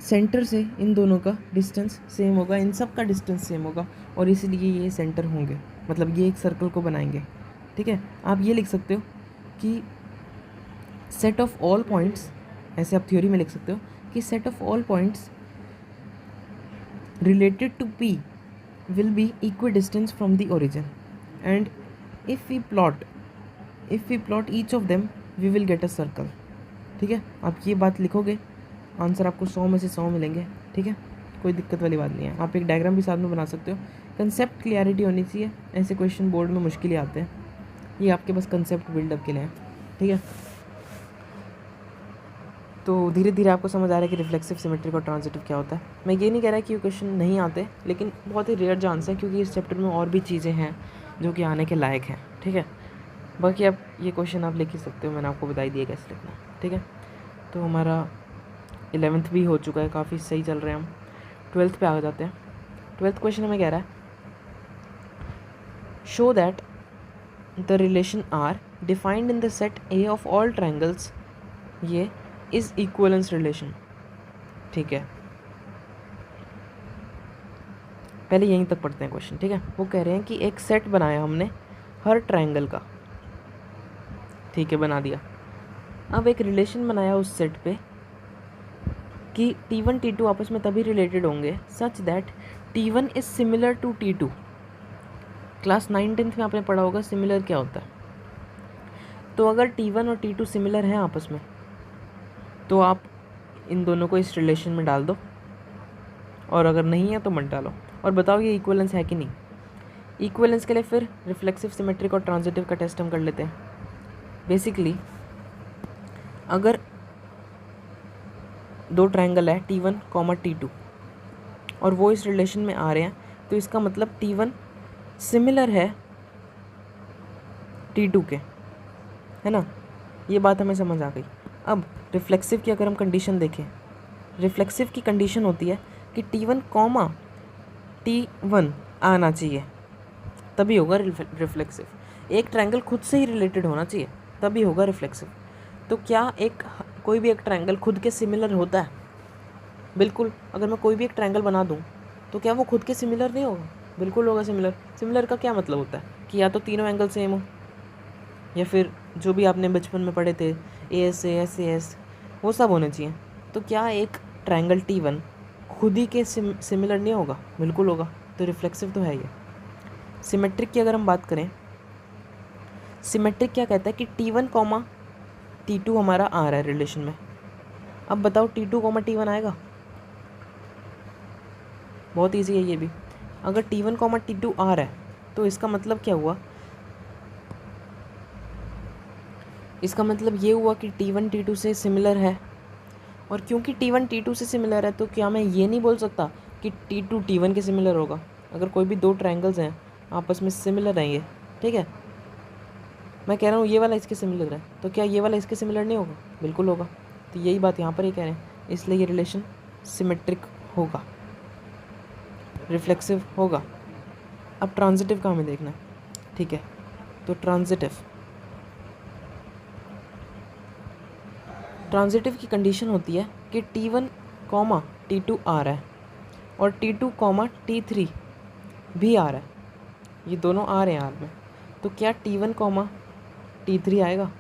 सेंटर से इन दोनों का डिस्टेंस सेम होगा, इन सब का डिस्टेंस सेम होगा और इसीलिए ये सेंटर होंगे, मतलब ये एक सर्कल को बनाएंगे, ठीक है। आप ये लिख सकते हो कि सेट ऑफ ऑल पॉइंट्स, ऐसे आप थ्योरी में लिख सकते हो कि set of all points related to P will be equidistance from the origin and if we plot each of them we will get a circle, ठीक है। आप ये बात लिखोगे, आंसर आपको 100 में से 100 मिलेंगे, ठीक है। कोई दिक्कत वाली बात नहीं है। आप एक डायग्राम भी साथ में बना सकते हो। कंसेप्ट क्लियरिटी होनी चाहिए, ऐसे क्वेश्चन बोर्ड में मुश्किल ही आते हैं। ये आपके बस कंसेप्ट बिल्डअप के लिए है, ठीक है। तो धीरे धीरे आपको समझ आ रहा है कि रिफ्लेक्सिव, सिमेट्रिक और ट्रांजिटिव क्या होता है। मैं ये नहीं कह रहा कि ये क्वेश्चन नहीं आते, लेकिन बहुत ही रेयर चांस है क्योंकि इस चैप्टर में और भी चीज़ें हैं जो कि आने के लायक हैं, ठीक है। बाकी आप ये क्वेश्चन आप लिख ही सकते हो, मैंने आपको बताई दिया कैसे लिखना, ठीक है। तो हमारा 11th भी हो चुका है, काफ़ी सही चल रहे हैं हम। 12th पे आ जाते हैं। 12th क्वेश्चन हमें कह रहा है show that the relation R defined in the set A of all triangles ये इज़ इक्वलेंस रिलेशन। ठीक है, पहले यहीं तक पढ़ते हैं क्वेश्चन। ठीक है, वो कह रहे हैं कि एक सेट बनाया हमने हर ट्रायंगल का। ठीक है, बना दिया। अब एक रिलेशन बनाया उस सेट पे कि T1 T2 आपस में तभी रिलेटेड होंगे such that T1 is similar to T2। Class 9-10 में आपने पढ़ा होगा सिमिलर क्या होता है। तो अगर T1 और T2 सिमिलर हैं आपस में तो आप इन दोनों को इस रिलेशन में डाल दो, और अगर नहीं है तो मत डालो, और बताओ ये इक्वलेंस है कि नहीं। इक्वलेंस के लिए फिर रिफ्लेक्सिव, सिमेट्रिक और ट्रांजिटिव का टेस्ट हम कर लेते हैं। बेसिकली अगर दो ट्रायंगल है T1, T2 और वो इस रिलेशन में आ रहे हैं तो इसका मतलब T1 सिमिलर है T2 के, है ना। ये बात हमें समझ आ गई। अब रिफ्लेक्सिव की अगर हम कंडीशन देखें, रिफ्लेक्सिव की कंडीशन होती है कि T1, T1 आना चाहिए तभी होगा रिफ्लेक्सिव। एक ट्रायंगल खुद से ही रिलेटेड होना चाहिए तभी होगा रिफ्लेक्सिव। तो क्या कोई भी एक ट्रायंगल खुद के सिमिलर होता है? बिल्कुल। अगर मैं कोई भी एक ट्रायंगल बना दूं तो क्या वो खुद के सिमिलर नहीं होगा? बिल्कुल होगा सिमिलर। सिमिलर का क्या मतलब होता है कि या तो तीनों एंगल सेम हो, या फिर जो भी आपने बचपन में पढ़े थे AS वो सब होने चाहिए। तो क्या एक ट्रायंगल T1 खुद ही के सिमिलर नहीं होगा? बिल्कुल होगा। तो रिफ्लेक्सिव तो है ये। सिमेट्रिक की अगर हम बात करें, सिमेट्रिक क्या कहता है कि T1, T2 हमारा आ रहा है रिलेशन में। अब बताओ T2, T1 आएगा? बहुत ईजी है ये भी। अगर T1, T2 आ रहा है तो इसका मतलब क्या हुआ? इसका मतलब ये हुआ कि T1 T2 से सिमिलर है, और क्योंकि T1 T2 से सिमिलर है तो क्या मैं ये नहीं बोल सकता कि T2 T1 के सिमिलर होगा? अगर कोई भी दो ट्रायंगल्स हैं आपस में सिमिलर हैं ये, ठीक है, मैं कह रहा हूँ ये वाला इसके सिमिलर है, तो क्या ये वाला इसके सिमिलर नहीं होगा? बिल्कुल होगा। तो यही बात यहाँ पर ये कह रहे हैं, इसलिए ये रिलेशन सिमेट्रिक होगा, रिफ्लेक्सिव होगा। अब ट्रांजिटिव का हमें देखना है। ठीक है, तो ट्रांजिटिव की कंडीशन होती है कि T1, T2 आ रहा है और T2, T3 भी आ रहा है, ये दोनों आ रहे हैं आर में। तो क्या T1, T3 आएगा?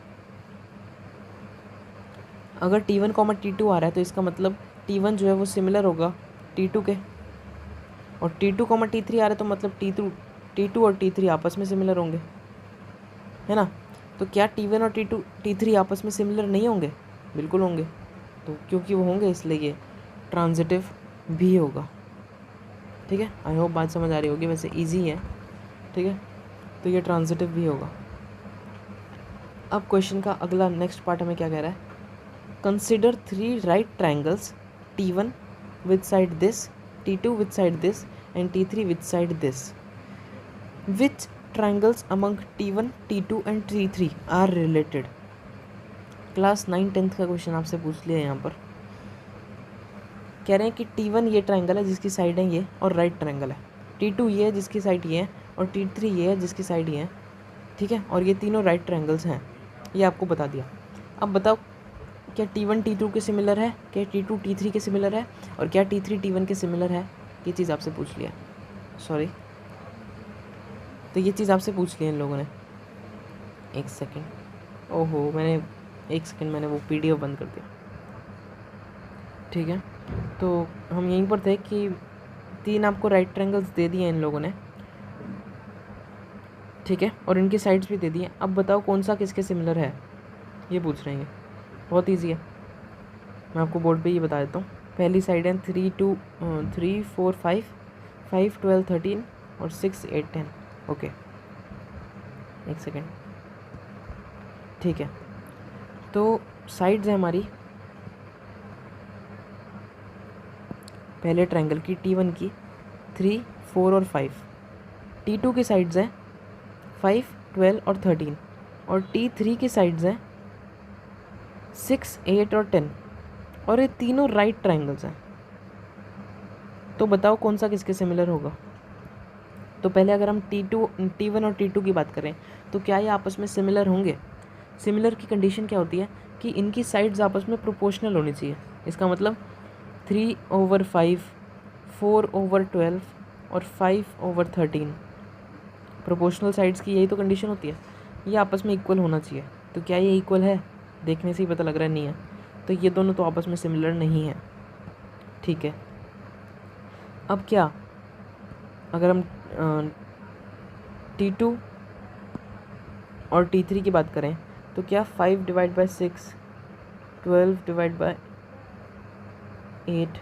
अगर T1, T2 आ रहा है तो इसका मतलब T1 जो है वो सिमिलर होगा T2 के, और T2, T3 आ रहा है तो मतलब T2 और T3 आपस में सिमिलर होंगे, है ना। तो क्या T1 और T3 आपस में सिमिलर नहीं होंगे? बिल्कुल होंगे। तो क्योंकि वो होंगे इसलिए ये ट्रांजिटिव भी होगा। ठीक है, आई होप बात समझ आ रही होगी, वैसे इजी है। ठीक है, तो ये ट्रांजिटिव भी होगा। अब क्वेश्चन का अगला नेक्स्ट पार्ट हमें क्या कह रहा है? Consider 3 right triangles T1 with side this, T2 with side this and T3 with side this. Which triangles among T1, T2 and T3 are related? Class 9-10 का क्वेश्चन आपसे पूछ लिया यहाँ पर। कह रहे हैं कि T1 ये ट्रायंगल है जिसकी साइड है ये और राइट ट्रायंगल है, T2 ये है जिसकी साइड ये है, और T3 ये है जिसकी साइड ये है। ठीक है, और ये तीनों राइट ट्रायंगल्स हैं, ये आपको बता दिया। अब बताओ क्या T1 T2 के सिमिलर है, क्या T2 T3 के सिमिलर है, और क्या T3 T1 के सिमिलर है? ये चीज़ आपसे पूछ लिया, सॉरी, तो ये चीज़ आपसे पूछ लिया इन लोगों ने। एक सेकेंड, ओहो मैंने वो PDF बंद कर दिया। ठीक है, तो हम यहीं पर थे कि 3 आपको राइट ट्रायंगल्स दे दिए इन लोगों ने, ठीक है, और इनकी साइड्स भी दे दिए। अब बताओ कौन सा किसके सिमिलर है, ये पूछ रहे हैं। बहुत ईजी है, मैं आपको बोर्ड पे ही बता देता हूँ। पहली साइड है 3, 4, 5, 5, 12, 13 और 6, 8, 10। ओके, एक सेकेंड। ठीक है, तो साइड्स है हमारी पहले ट्रायंगल की T1 की 3, 4 और 5, T2 की साइड्स हैं 5, 12 और 13, और T3 की साइड्स हैं 6, 8 और 10, और ये तीनों राइट ट्राइंगल्स हैं। तो बताओ कौन सा किसके सिमिलर होगा। तो पहले अगर हम T1 और T2 की बात करें तो क्या ये आपस में सिमिलर होंगे। सिमिलर की कंडीशन क्या होती है कि इनकी साइड्स आपस में प्रोपोर्शनल होनी चाहिए। इसका मतलब 3/5, 4/12 और 5/13 प्रोपोर्शनल साइड्स की यही तो कंडीशन होती है। ये आपस में इक्वल होना चाहिए। तो क्या ये इक्वल है? देखने से ही पता लग रहा है नहीं है। तो ये दोनों तो आपस में सिमिलर नहीं है। ठीक है, अब क्या अगर हम T2 और T3 की बात करें तो क्या 5/6, 12/8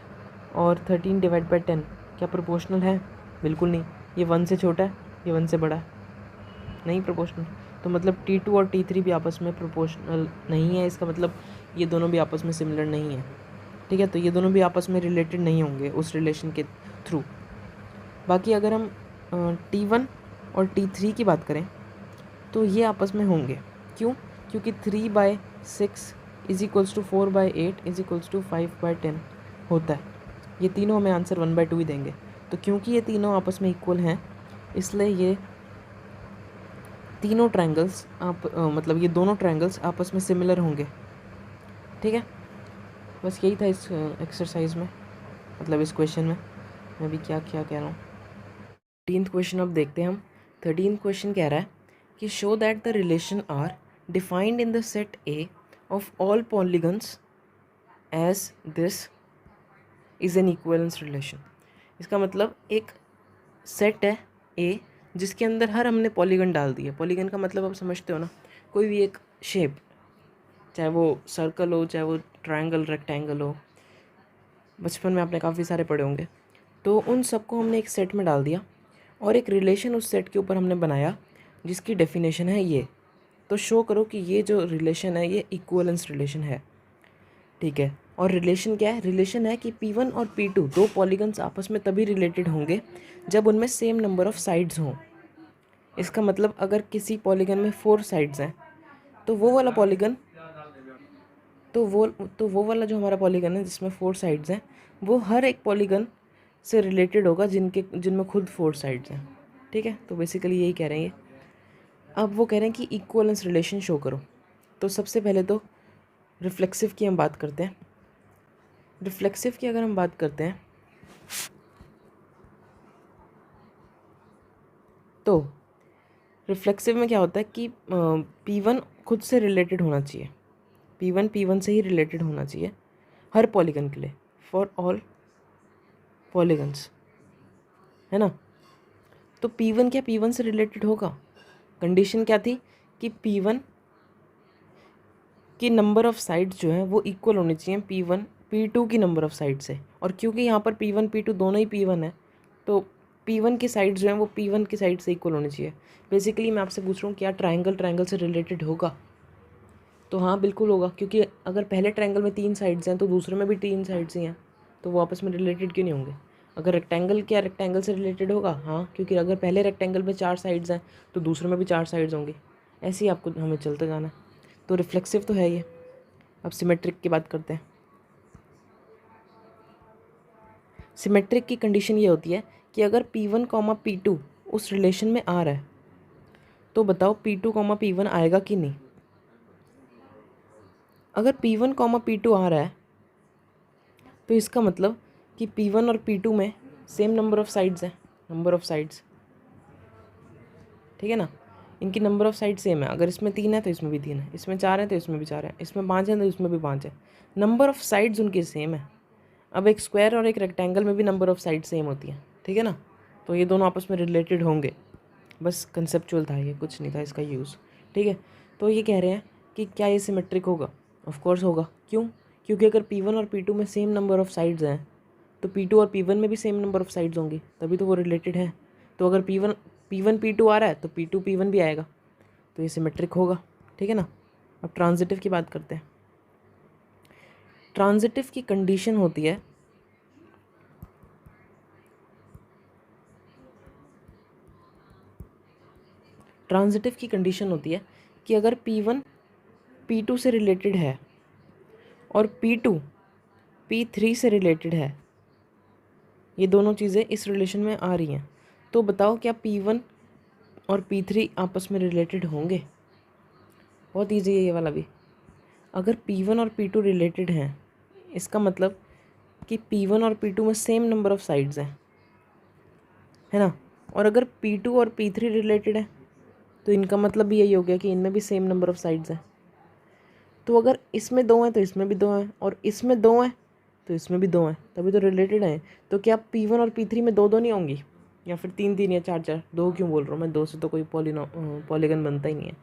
और 13/10 क्या प्रोपोर्शनल है? बिल्कुल नहीं। ये 1 से छोटा है, ये 1 से बड़ा है, नहीं प्रोपोर्शनल। तो मतलब T2 और T3 भी आपस में प्रोपोर्शनल नहीं है। इसका मतलब ये दोनों भी आपस में सिमिलर नहीं है। ठीक है, तो ये दोनों भी आपस में रिलेटेड नहीं होंगे उस रिलेशन के थ्रू। बाकी अगर हम T1 और T3 की बात करें तो ये आपस में होंगे। क्यों? क्योंकि 3/6 = 4/8 = 5/10 होता है। ये तीनों हमें आंसर 1/2 ही देंगे। तो क्योंकि ये तीनों आपस में इक्वल हैं इसलिए ये तीनों ट्रायंगल्स मतलब ये दोनों ट्रायंगल्स आपस में सिमिलर होंगे। ठीक है, बस यही था इस एक्सरसाइज में, मतलब इस क्वेश्चन में। मैं भी क्या क्या कह रहा हूँ। 13th क्वेश्चन अब देखते हैं हम। 13th क्वेश्चन कह रहा है कि show that the relation R defined in the set A of all polygons as this is an equivalence relation. इसका मतलब एक सेट है ए जिसके अंदर हर हमने पॉलीगन डाल दिया। पॉलीगन का मतलब आप समझते हो ना, कोई भी एक शेप, चाहे वो सर्कल हो, चाहे वो ट्रायंगल, रेक्टेंगल हो, बचपन में आपने काफ़ी सारे पढ़े होंगे। तो उन सबको हमने एक सेट में डाल दिया और एक रिलेशन उस सेट के ऊपर हमने बनाया जिसकी डेफिनेशन है ये। तो शो करो कि ये जो रिलेशन है ये इक्विवेलेंस रिलेशन है। ठीक है, और रिलेशन क्या है? रिलेशन है कि P1 और P2 दो पॉलीगन्स आपस में तभी रिलेटेड होंगे जब उनमें सेम नंबर ऑफ साइड्स हों। इसका मतलब अगर किसी पॉलीगन में 4 साइड्स हैं तो वो वाला पॉलीगन तो वो वाला जो हमारा पॉलीगन है जिसमें 4 साइड्स हैं वो हर एक पॉलीगन से रिलेटेड होगा जिनमें खुद 4 साइड्स हैं। ठीक है, तो बेसिकली यही कह रहे हैं ये। अब वो कह रहे हैं कि इक्विवेलेंस रिलेशन शो करो। तो सबसे पहले तो रिफ्लेक्सिव की हम बात करते हैं। रिफ्लेक्सिव की अगर हम बात करते हैं तो रिफ्लेक्सिव में क्या होता है कि P1 खुद से रिलेटेड होना चाहिए। P1 से ही रिलेटेड होना चाहिए हर पॉलीगन के लिए, फॉर ऑल पॉलीगन्स, है ना। तो P1 क्या P1 से रिलेटेड होगा? कंडीशन क्या थी कि P1 की नंबर ऑफ साइड्स जो है वो इक्वल होनी चाहिए P1 P2 की नंबर ऑफ साइड से। और क्योंकि यहाँ पर P1 P2 दोनों ही P1 है तो P1 की साइड जो है वो P1 की साइड से इक्वल होनी चाहिए। बेसिकली मैं आपसे पूछ रहा हूँ क्या ट्रायंगल से रिलेटेड होगा? तो हाँ बिल्कुल होगा, क्योंकि अगर पहले ट्रायंगल में 3 साइड्स हैं तो दूसरे में भी 3 साइड्स ही हैं, तो वो आपस में रिलेटेड क्यों नहीं होंगे? अगर रेक्टेंगल, क्या रेक्टेंगल से रिलेटेड होगा? हाँ, क्योंकि अगर पहले रेक्टेंगल में 4 साइड्स हैं तो दूसरे में भी 4 साइड्स होंगी। ऐसे ही आपको हमें चलते जाना है। तो रिफ्लेक्सिव तो है ये। अब सिमेट्रिक की बात करते हैं। सिमेट्रिक की कंडीशन ये होती है कि अगर P1, P2 उस रिलेशन में आ रहा है तो बताओ P2, P1 आएगा कि नहीं। अगर P1, P2 आ रहा है तो इसका मतलब कि P1 और P2 में सेम नंबर ऑफ साइड्स हैं, नंबर ऑफ साइड्स। ठीक है ना, इनकी नंबर ऑफ साइड सेम है। अगर इसमें 3 है तो इसमें भी 3 है, इसमें 4 है तो इसमें भी 4 है, इसमें 5 है तो इसमें भी 5 है। नंबर ऑफ साइड्स उनकी सेम है। अब एक स्क्वायर और एक रेक्टेंगल में भी नंबर ऑफ साइड सेम होती है। ठीक है ना, तो ये दोनों आपस में रिलेटेड होंगे। बस कंसेप्चुअल था ये, कुछ नहीं था इसका यूज़। ठीक है, तो ये कह रहे हैं कि क्या ये सिमेट्रिक होगा? ऑफ कोर्स होगा। क्यों? क्योंकि अगर P1 और P2 में सेम नंबर ऑफ साइड्स हैं तो P2 और P1 में भी सेम नंबर ऑफ साइड्स होंगी, तभी तो वो रिलेटेड है। तो अगर P1 P2 आ रहा है तो P2 P1 भी आएगा, तो ये सिमेट्रिक होगा। ठीक है ना। अब ट्रांजिटिव की बात करते हैं। ट्रांजिटिव की कंडीशन होती है कि अगर P1 P2 से रिलेटेड है और P2 P3 से रिलेटेड है, ये दोनों चीज़ें इस रिलेशन में आ रही हैं, तो बताओ क्या P1 और P3 आपस में रिलेटेड होंगे? बहुत ईजी है ये वाला भी। अगर P1 और P2 रिलेटेड हैं, इसका मतलब कि P1 और P2 में सेम नंबर ऑफ साइड्स हैं, है ना। और अगर P2 और P3 रिलेटेड है तो इनका मतलब भी यही हो गया कि इनमें भी सेम नंबर ऑफ साइड्स हैं। तो अगर इसमें 2 हैं तो इसमें भी 2 हैं, और इसमें 2 हैं तो इसमें भी 2 हैं, तभी तो रिलेटेड हैं। तो क्या P1 और P3 में 2 2 नहीं होंगी, या फिर 3 3 या 4 4? 2 क्यों बोल रहा हूँ मैं, 2 से तो कोई पॉलीगन बनता ही नहीं है।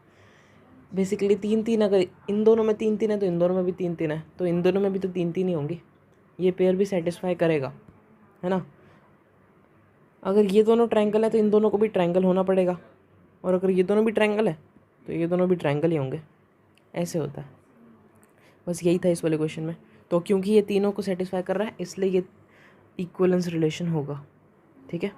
बेसिकली 3 3, अगर इन दोनों में 3 3 है तो इन दोनों में भी 3 3 है, तो इन दोनों में भी तो 3 3 ही होंगी। ये पेयर भी सेटिस्फाई करेगा, है ना। अगर ये दोनों ट्रायंगल है तो इन दोनों को भी ट्रायंगल होना पड़ेगा, और अगर ये दोनों भी ट्रायंगल है तो ये दोनों भी ट्रायंगल ही होंगे। ऐसे होता है, बस यही था इस वाले क्वेश्चन में। तो क्योंकि ये तीनों को सेटिस्फाई कर रहा है इसलिए ये इक्विवेलेंस रिलेशन होगा, ठीक है।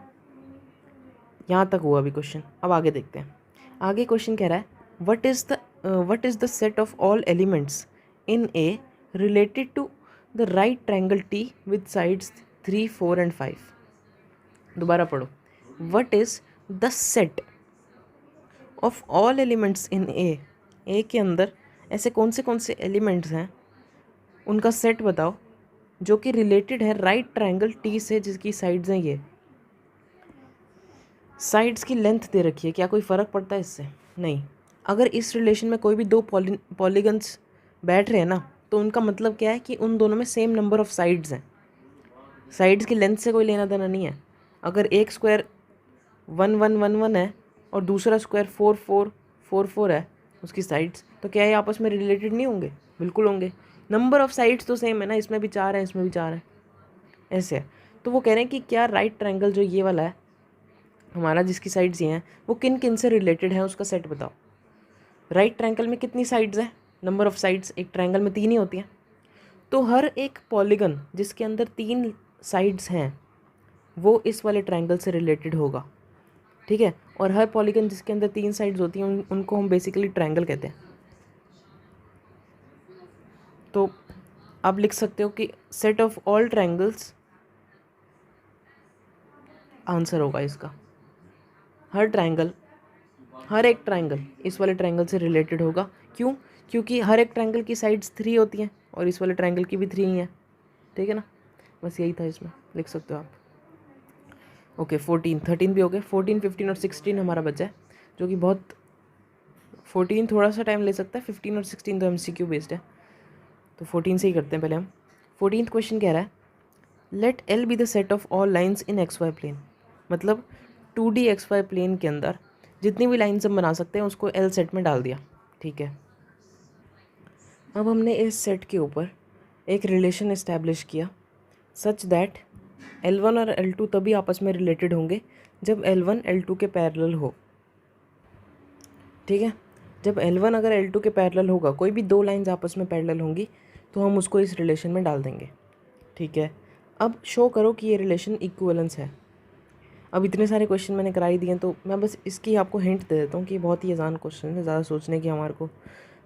यहाँ तक हुआ अभी क्वेश्चन। अब आगे देखते हैं। आगे क्वेश्चन कह रहा है what is the set of all elements in A related to the right triangle T with sides 3 4 and 5। दोबारा पढ़ो। What is the set of all elements in A के अंदर ऐसे कौन से एलिमेंट्स हैं, उनका सेट बताओ जो कि रिलेटेड है राइट ट्रायंगल टी से, जिसकी साइड्स हैं ये। साइड्स की लेंथ दे रखी है, क्या कोई फ़र्क पड़ता है इससे? नहीं। अगर इस रिलेशन में कोई भी दो पॉलीगन्स बैठ रहे हैं ना, तो उनका मतलब क्या है कि उन दोनों में सेम नंबर ऑफ साइड्स हैं। साइड्स की लेंथ से कोई लेना देना नहीं है। अगर एक स्क्वायर 1 1 1 1 है और दूसरा स्क्वायर 4 4 4 4 है उसकी साइड्स, तो क्या ये आपस में रिलेटेड नहीं होंगे? बिल्कुल होंगे। नंबर ऑफ साइड्स तो सेम है ना, इसमें भी 4 है इसमें भी 4 है, ऐसे है। तो वो कह रहे हैं कि क्या राइट ट्रायंगल जो ये वाला है हमारा, जिसकी साइड्स ये हैं, वो किन किन से रिलेटेड है, उसका सेट बताओ। राइट ट्रायंगल में कितनी साइड्स हैं? नंबर ऑफ साइड्स एक ट्रायंगल में 3 ही होती हैं, तो हर एक पॉलीगन जिसके अंदर 3 साइड्स हैं वो इस वाले ट्रायंगल से रिलेटेड होगा, ठीक है। और हर पॉलीगन जिसके अंदर 3 साइड्स होती हैं उनको हम बेसिकली ट्रायंगल कहते हैं। तो आप लिख सकते हो कि set of all triangles answer होगा इसका। हर एक ट्रायंगल इस वाले ट्रायंगल से रिलेटेड होगा। क्यों? क्योंकि हर एक ट्रायंगल की साइड्स 3 होती हैं और इस वाले ट्रायंगल की भी 3 ही हैं, ठीक है ना। बस यही था, इसमें लिख सकते हो आप। ओके 14 13 भी हो गए। 14 15 और 16 हमारा बचा है, जो कि बहुत 14 थोड़ा सा टाइम ले सकता है, 15 और 16 तो MCQ बेस्ड है, तो 14 से ही करते हैं पहले हम। 14th क्वेश्चन कह रहा है let L be the set of all lines in XY plane. मतलब 2D XY प्लेन के अंदर जितनी भी लाइन्स हम बना सकते हैं उसको L सेट में डाल दिया, ठीक है। अब हमने इस सेट के ऊपर एक रिलेशन इस्टेब्लिश किया सच दैट L1 और L2 तभी आपस में रिलेटेड होंगे जब L1 L2 के पैरेलल हो, ठीक है। जब L1 अगर L2 के पैरेलल होगा, कोई भी दो लाइंस आपस में पैरेलल होंगी, तो हम उसको इस रिलेशन में डाल देंगे, ठीक है। अब शो करो कि ये रिलेशन इक्विवेलेंस है। अब इतने सारे क्वेश्चन मैंने कराई दिए तो मैं बस इसकी आपको हिंट दे देता हूँ कि बहुत ही आसान क्वेश्चन है, ज़्यादा सोचने की हमारे को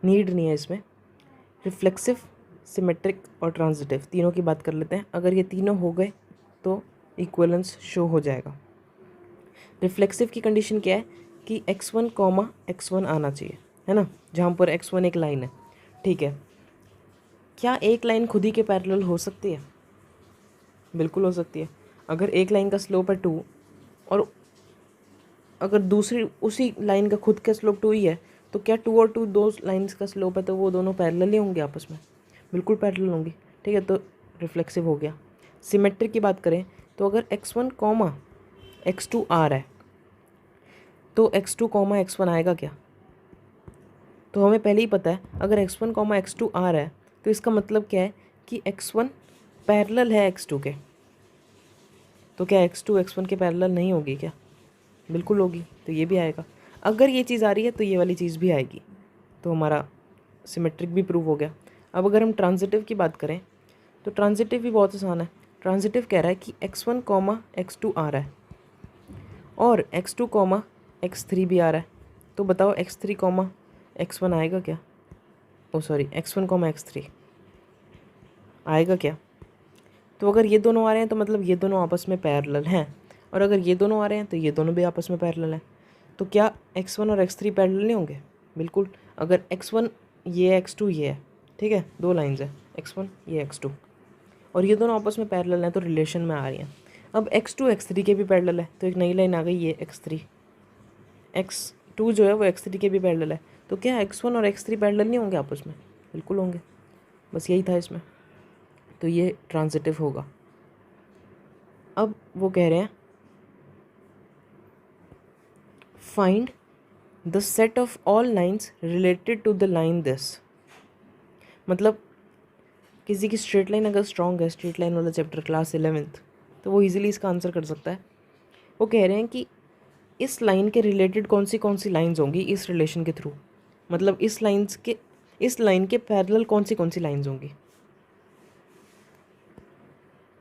नीड नहीं है इसमें। रिफ्लेक्सिव, सिमेट्रिक और ट्रांजिटिव तीनों की बात कर लेते हैं। अगर ये तीनों हो गए तो इक्विवेलेंस शो हो जाएगा। रिफ्लेक्सिव की कंडीशन क्या है कि x1, x1 आना चाहिए, है ना, जहाँ पर x1 एक लाइन है, ठीक है। क्या एक लाइन खुद ही के पैरेलल हो सकती है? बिल्कुल हो सकती है। अगर एक लाइन का स्लोप है 2 और अगर दूसरी उसी लाइन का खुद का स्लोप 2 ही है, तो क्या 2 और 2 दो लाइन्स का स्लोप है तो वो दोनों पैरेलल ही होंगे आपस में? बिल्कुल पैरेलल होंगी, ठीक है। तो रिफ्लेक्सिव हो गया। सिमेट्रिक की बात करें तो अगर x1, x2 आ रहा है तो x2, x1 आएगा क्या? तो हमें पहले ही पता है अगर x1, x2 आ रहा है तो इसका मतलब क्या है कि x1 पैरेलल है x2 के। तो क्या x2 x1 के पैरेलल नहीं होगी क्या? बिल्कुल होगी, तो ये भी आएगा। अगर ये चीज़ आ रही है तो ये वाली चीज़ भी आएगी, तो हमारा सिमेट्रिक भी प्रूव हो गया। अब अगर हम ट्रांजिटिव की बात करें तो ट्रांजिटिव भी बहुत आसान है। ट्रांजिटिव कह रहा है कि x1, x2 आ रहा है और x2, x3 भी आ रहा है, तो बताओ x3, x1 आएगा क्या? ओ सॉरी, x1, x3 आएगा क्या? तो अगर ये दोनों आ रहे हैं तो मतलब ये दोनों आपस में पैरेलल हैं, और अगर ये दोनों आ रहे हैं तो ये दोनों भी आपस में पैरेलल हैं। तो क्या x1 और x3 पैरेलल नहीं होंगे? बिल्कुल। अगर x1 ये x2 ये है, ठीक है, दो लाइंस है, x1 ये x2, और ये दोनों आपस में पैरेलल हैं तो रिलेशन में आ रही हैं। अब x2 x3 के भी पैरेलल है, तो एक नई लाइन आ गई, ये x3, x2 जो है वो x3 के भी पैरेलल है। तो क्या x1 और x3 पैरेलल नहीं होंगे आपस में? बिल्कुल होंगे। बस यही था इसमें, तो ये ट्रांजिटिव होगा। अब वो कह रहे हैं find the set of all lines related to the line this. मतलब किसी की स्ट्रेट लाइन अगर स्ट्रॉन्ग है, स्ट्रेट लाइन वाला चैप्टर क्लास 11th, तो वो इजीली इसका आंसर कर सकता है। वो कह रहे हैं कि इस लाइन के रिलेटेड कौन सी लाइंस होंगी इस रिलेशन के थ्रू, मतलब इस लाइन के पैरेलल कौन सी लाइंस होंगी।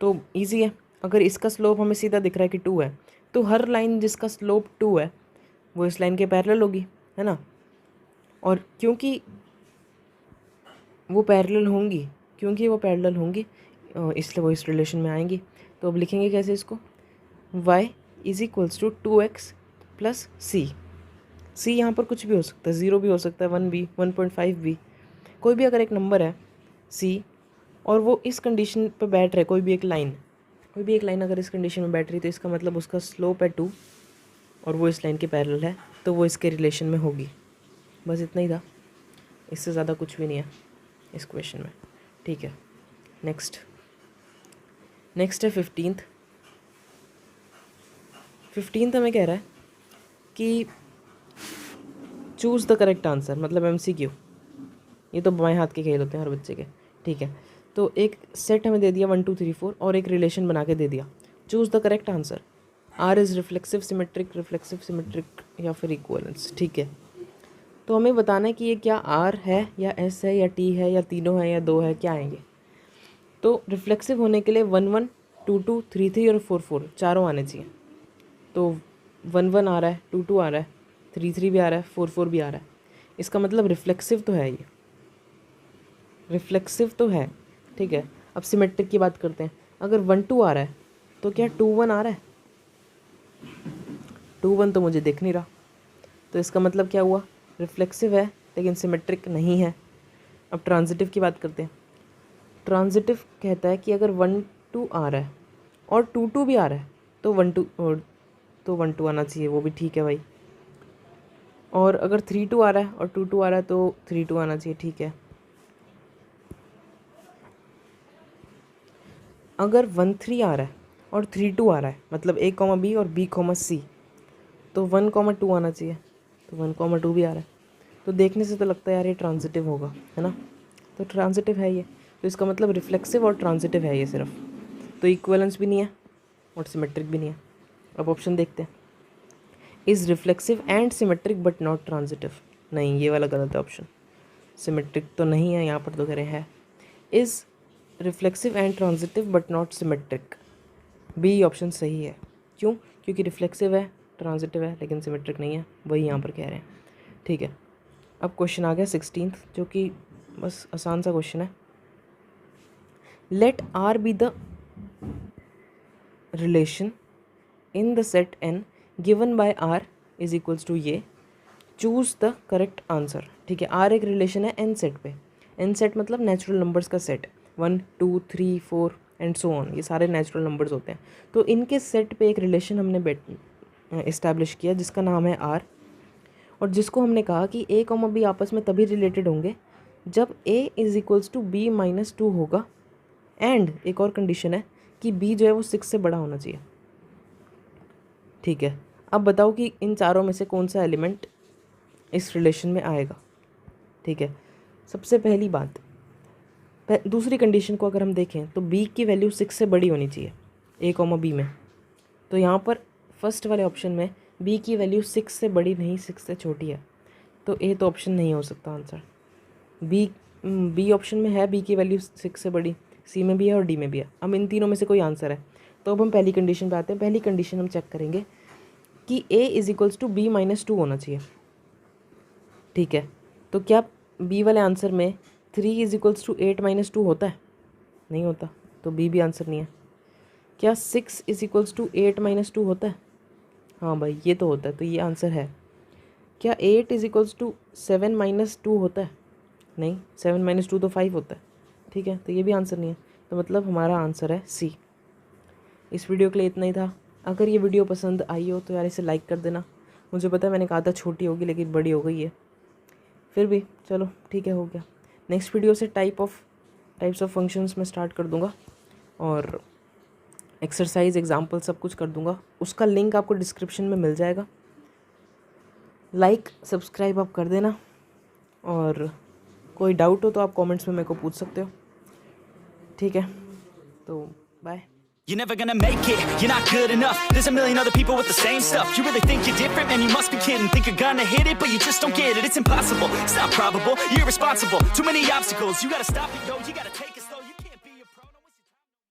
तो इजी है, अगर इसका स्लोप हमें सीधा दिख रहा है कि 2 है, तो हर लाइन जिसका स्लोप 2 है वो इस लाइन के पैरेलल होगी, है ना। और क्योंकि वो पैरेलल होंगी इसलिए वो इस रिलेशन में आएंगी। तो अब लिखेंगे कैसे इसको, y is equals to 2x plus c यहाँ पर कुछ भी हो सकता है, 0 भी हो सकता है, 1 भी, 1.5 भी, कोई भी अगर एक नंबर है c और वो इस कंडीशन पे बैठ रहा है, कोई भी एक लाइन अगर इस कंडीशन में बैठ रही, तो इसका मतलब उसका स्लोप है 2 और वो इस लाइन के पैरेलल है, तो वो इसके रिलेशन में होगी। बस इतना ही था, इससे ज़्यादा कुछ भी नहीं है इस क्वेश्चन में। ठीक है, नेक्स्ट है 15th हमें कह रहा है कि चूज़ द करेक्ट आंसर, मतलब MCQ। ये तो बाएं हाथ के खेल होते हैं हर बच्चे के। ठीक है, तो एक सेट हमें दे दिया 1 2 3 4 और एक रिलेशन बना के दे दिया, choose the correct answer. R is reflexive symmetric या फिर इक्वलेंस। ठीक है, तो हमें बताना है कि ये क्या R है या S है या T है या तीनों है या दो है, क्या आएंगे। तो रिफ्लेक्सिव होने के लिए 1 1 2 2 3 3 और 4 4 चारों आने चाहिए। तो 1 1 आ रहा है, 2 2 आ रहा है, 3 3 भी आ रहा है, 4 4 भी आ रहा है। इसका मतलब रिफ्लेक्सिव तो है, ये रिफ्लेक्सिव तो है। ठीक है, अब सिमेट्रिक की बात करते हैं। अगर 1 2 आ रहा है तो क्या 2 1 आ रहा है? 2 1 तो मुझे दिख नहीं रहा, तो इसका मतलब क्या हुआ, रिफ्लेक्सिव है लेकिन सिमेट्रिक नहीं है। अब ट्रांजिटिव की बात करते हैं। ट्रांजिटिव कहता है कि अगर 1 2 आ रहा है और 2 2 भी आ रहा है तो 1 2 आना चाहिए, वो भी ठीक है भाई। और अगर 3 2 आ रहा है और 2 2 आ रहा है तो 3 2 आना चाहिए, ठीक है। अगर 1 3 आ रहा है और 3 2 आ रहा है, मतलब A, B और B, C, तो 1, 2 आना चाहिए, तो 1, 2 भी आ रहा है। तो देखने से तो लगता है यार ये ट्रांजिटिव होगा, है ना। तो ट्रांजिटिव है ये, तो इसका मतलब रिफ्लेक्सिव और ट्रांजिटिव है ये सिर्फ। तो इक्विवेलेंस भी नहीं है और सिमेट्रिक भी नहीं है। अब ऑप्शन देखते हैं, is reflexive and symmetric but not transitive. नहीं, ये वाला गलत है ऑप्शन, सिमेट्रिक तो नहीं है यहाँ पर, तो कह रहे हैं is reflexive and transitive but not symmetric. B option सही है। क्यों? क्योंकि रिफ्लेक्सिव है, ट्रांजिटिव है, लेकिन सिमेट्रिक नहीं है, वही यहाँ पर कह रहे हैं। ठीक है, अब क्वेश्चन आ गया 16th, जो कि बस आसान सा क्वेश्चन है। Let R be the relation in the set N given by R is equals to ये, चूज़ द करेक्ट आंसर। ठीक है, R एक रिलेशन है N सेट पे। N सेट मतलब नेचुरल नंबर्स का सेट, 1 2 3 4 एंड सो ऑन, ये सारे नेचुरल नंबर्स होते हैं। तो इनके सेट पे एक रिलेशन हमने इस्टेब्लिश किया जिसका नाम है R, और जिसको हमने कहा कि A, B आपस में तभी रिलेटेड होंगे जब A is equals to B minus 2 होगा, एंड एक और कंडीशन है कि B जो है वो 6 से बड़ा होना चाहिए। ठीक है, अब बताओ कि इन चारों में से कौन सा एलिमेंट इस रिलेशन में आएगा। ठीक है, सबसे पहली बात, दूसरी कंडीशन को अगर हम देखें तो B की वैल्यू 6 से बड़ी होनी चाहिए A, B में। तो यहाँ पर फर्स्ट वाले ऑप्शन में B की वैल्यू 6 से बड़ी नहीं, 6 से छोटी है, तो A तो ऑप्शन नहीं हो सकता आंसर। B ऑप्शन में है, B की वैल्यू 6 से बड़ी, C में भी है और D में भी है। अब इन तीनों में से कोई आंसर है, तो अब हम पहली कंडीशन पे आते हैं। पहली कंडीशन हम चेक करेंगे कि A is equals to B minus 2 होना चाहिए। ठीक है, तो क्या B वाले आंसर में 3 इज इक्वल्स टू 8 माइनस 2 होता है? नहीं होता, तो बी भी आंसर नहीं है। क्या 6 = 8 - 2 होता है? हाँ भाई ये तो होता है, तो ये आंसर है। क्या 8 = 7 - 2 होता है? नहीं, 7 - 2 तो 5 होता है। ठीक है, तो ये भी आंसर नहीं है, तो मतलब हमारा आंसर है सी। इस वीडियो के लिए इतना ही था। अगर ये वीडियो पसंद आई हो तो यार इसे लाइक कर देना। मुझे पता है मैंने कहा था छोटी होगी, लेकिन बड़ी हो गई है, फिर भी चलो ठीक है, हो गया। नेक्स्ट वीडियो से टाइप्स ऑफ फंक्शंस मैं स्टार्ट कर दूँगा, और एक्सरसाइज एग्जाम्पल सब कुछ कर दूँगा। उसका लिंक आपको डिस्क्रिप्शन में मिल जाएगा। लाइक सब्सक्राइब आप कर देना, और कोई डाउट हो तो आप कमेंट्स में मेरे को पूछ सकते हो। ठीक है, तो bye. You're never gonna make it, you're not good enough. There's a million other people with the same stuff. You really think you're different? Man, you must be kidding. Think you're gonna hit it, but you just don't get it. It's impossible, it's not probable, you're irresponsible. Too many obstacles, you gotta stop it, yo, you gotta take a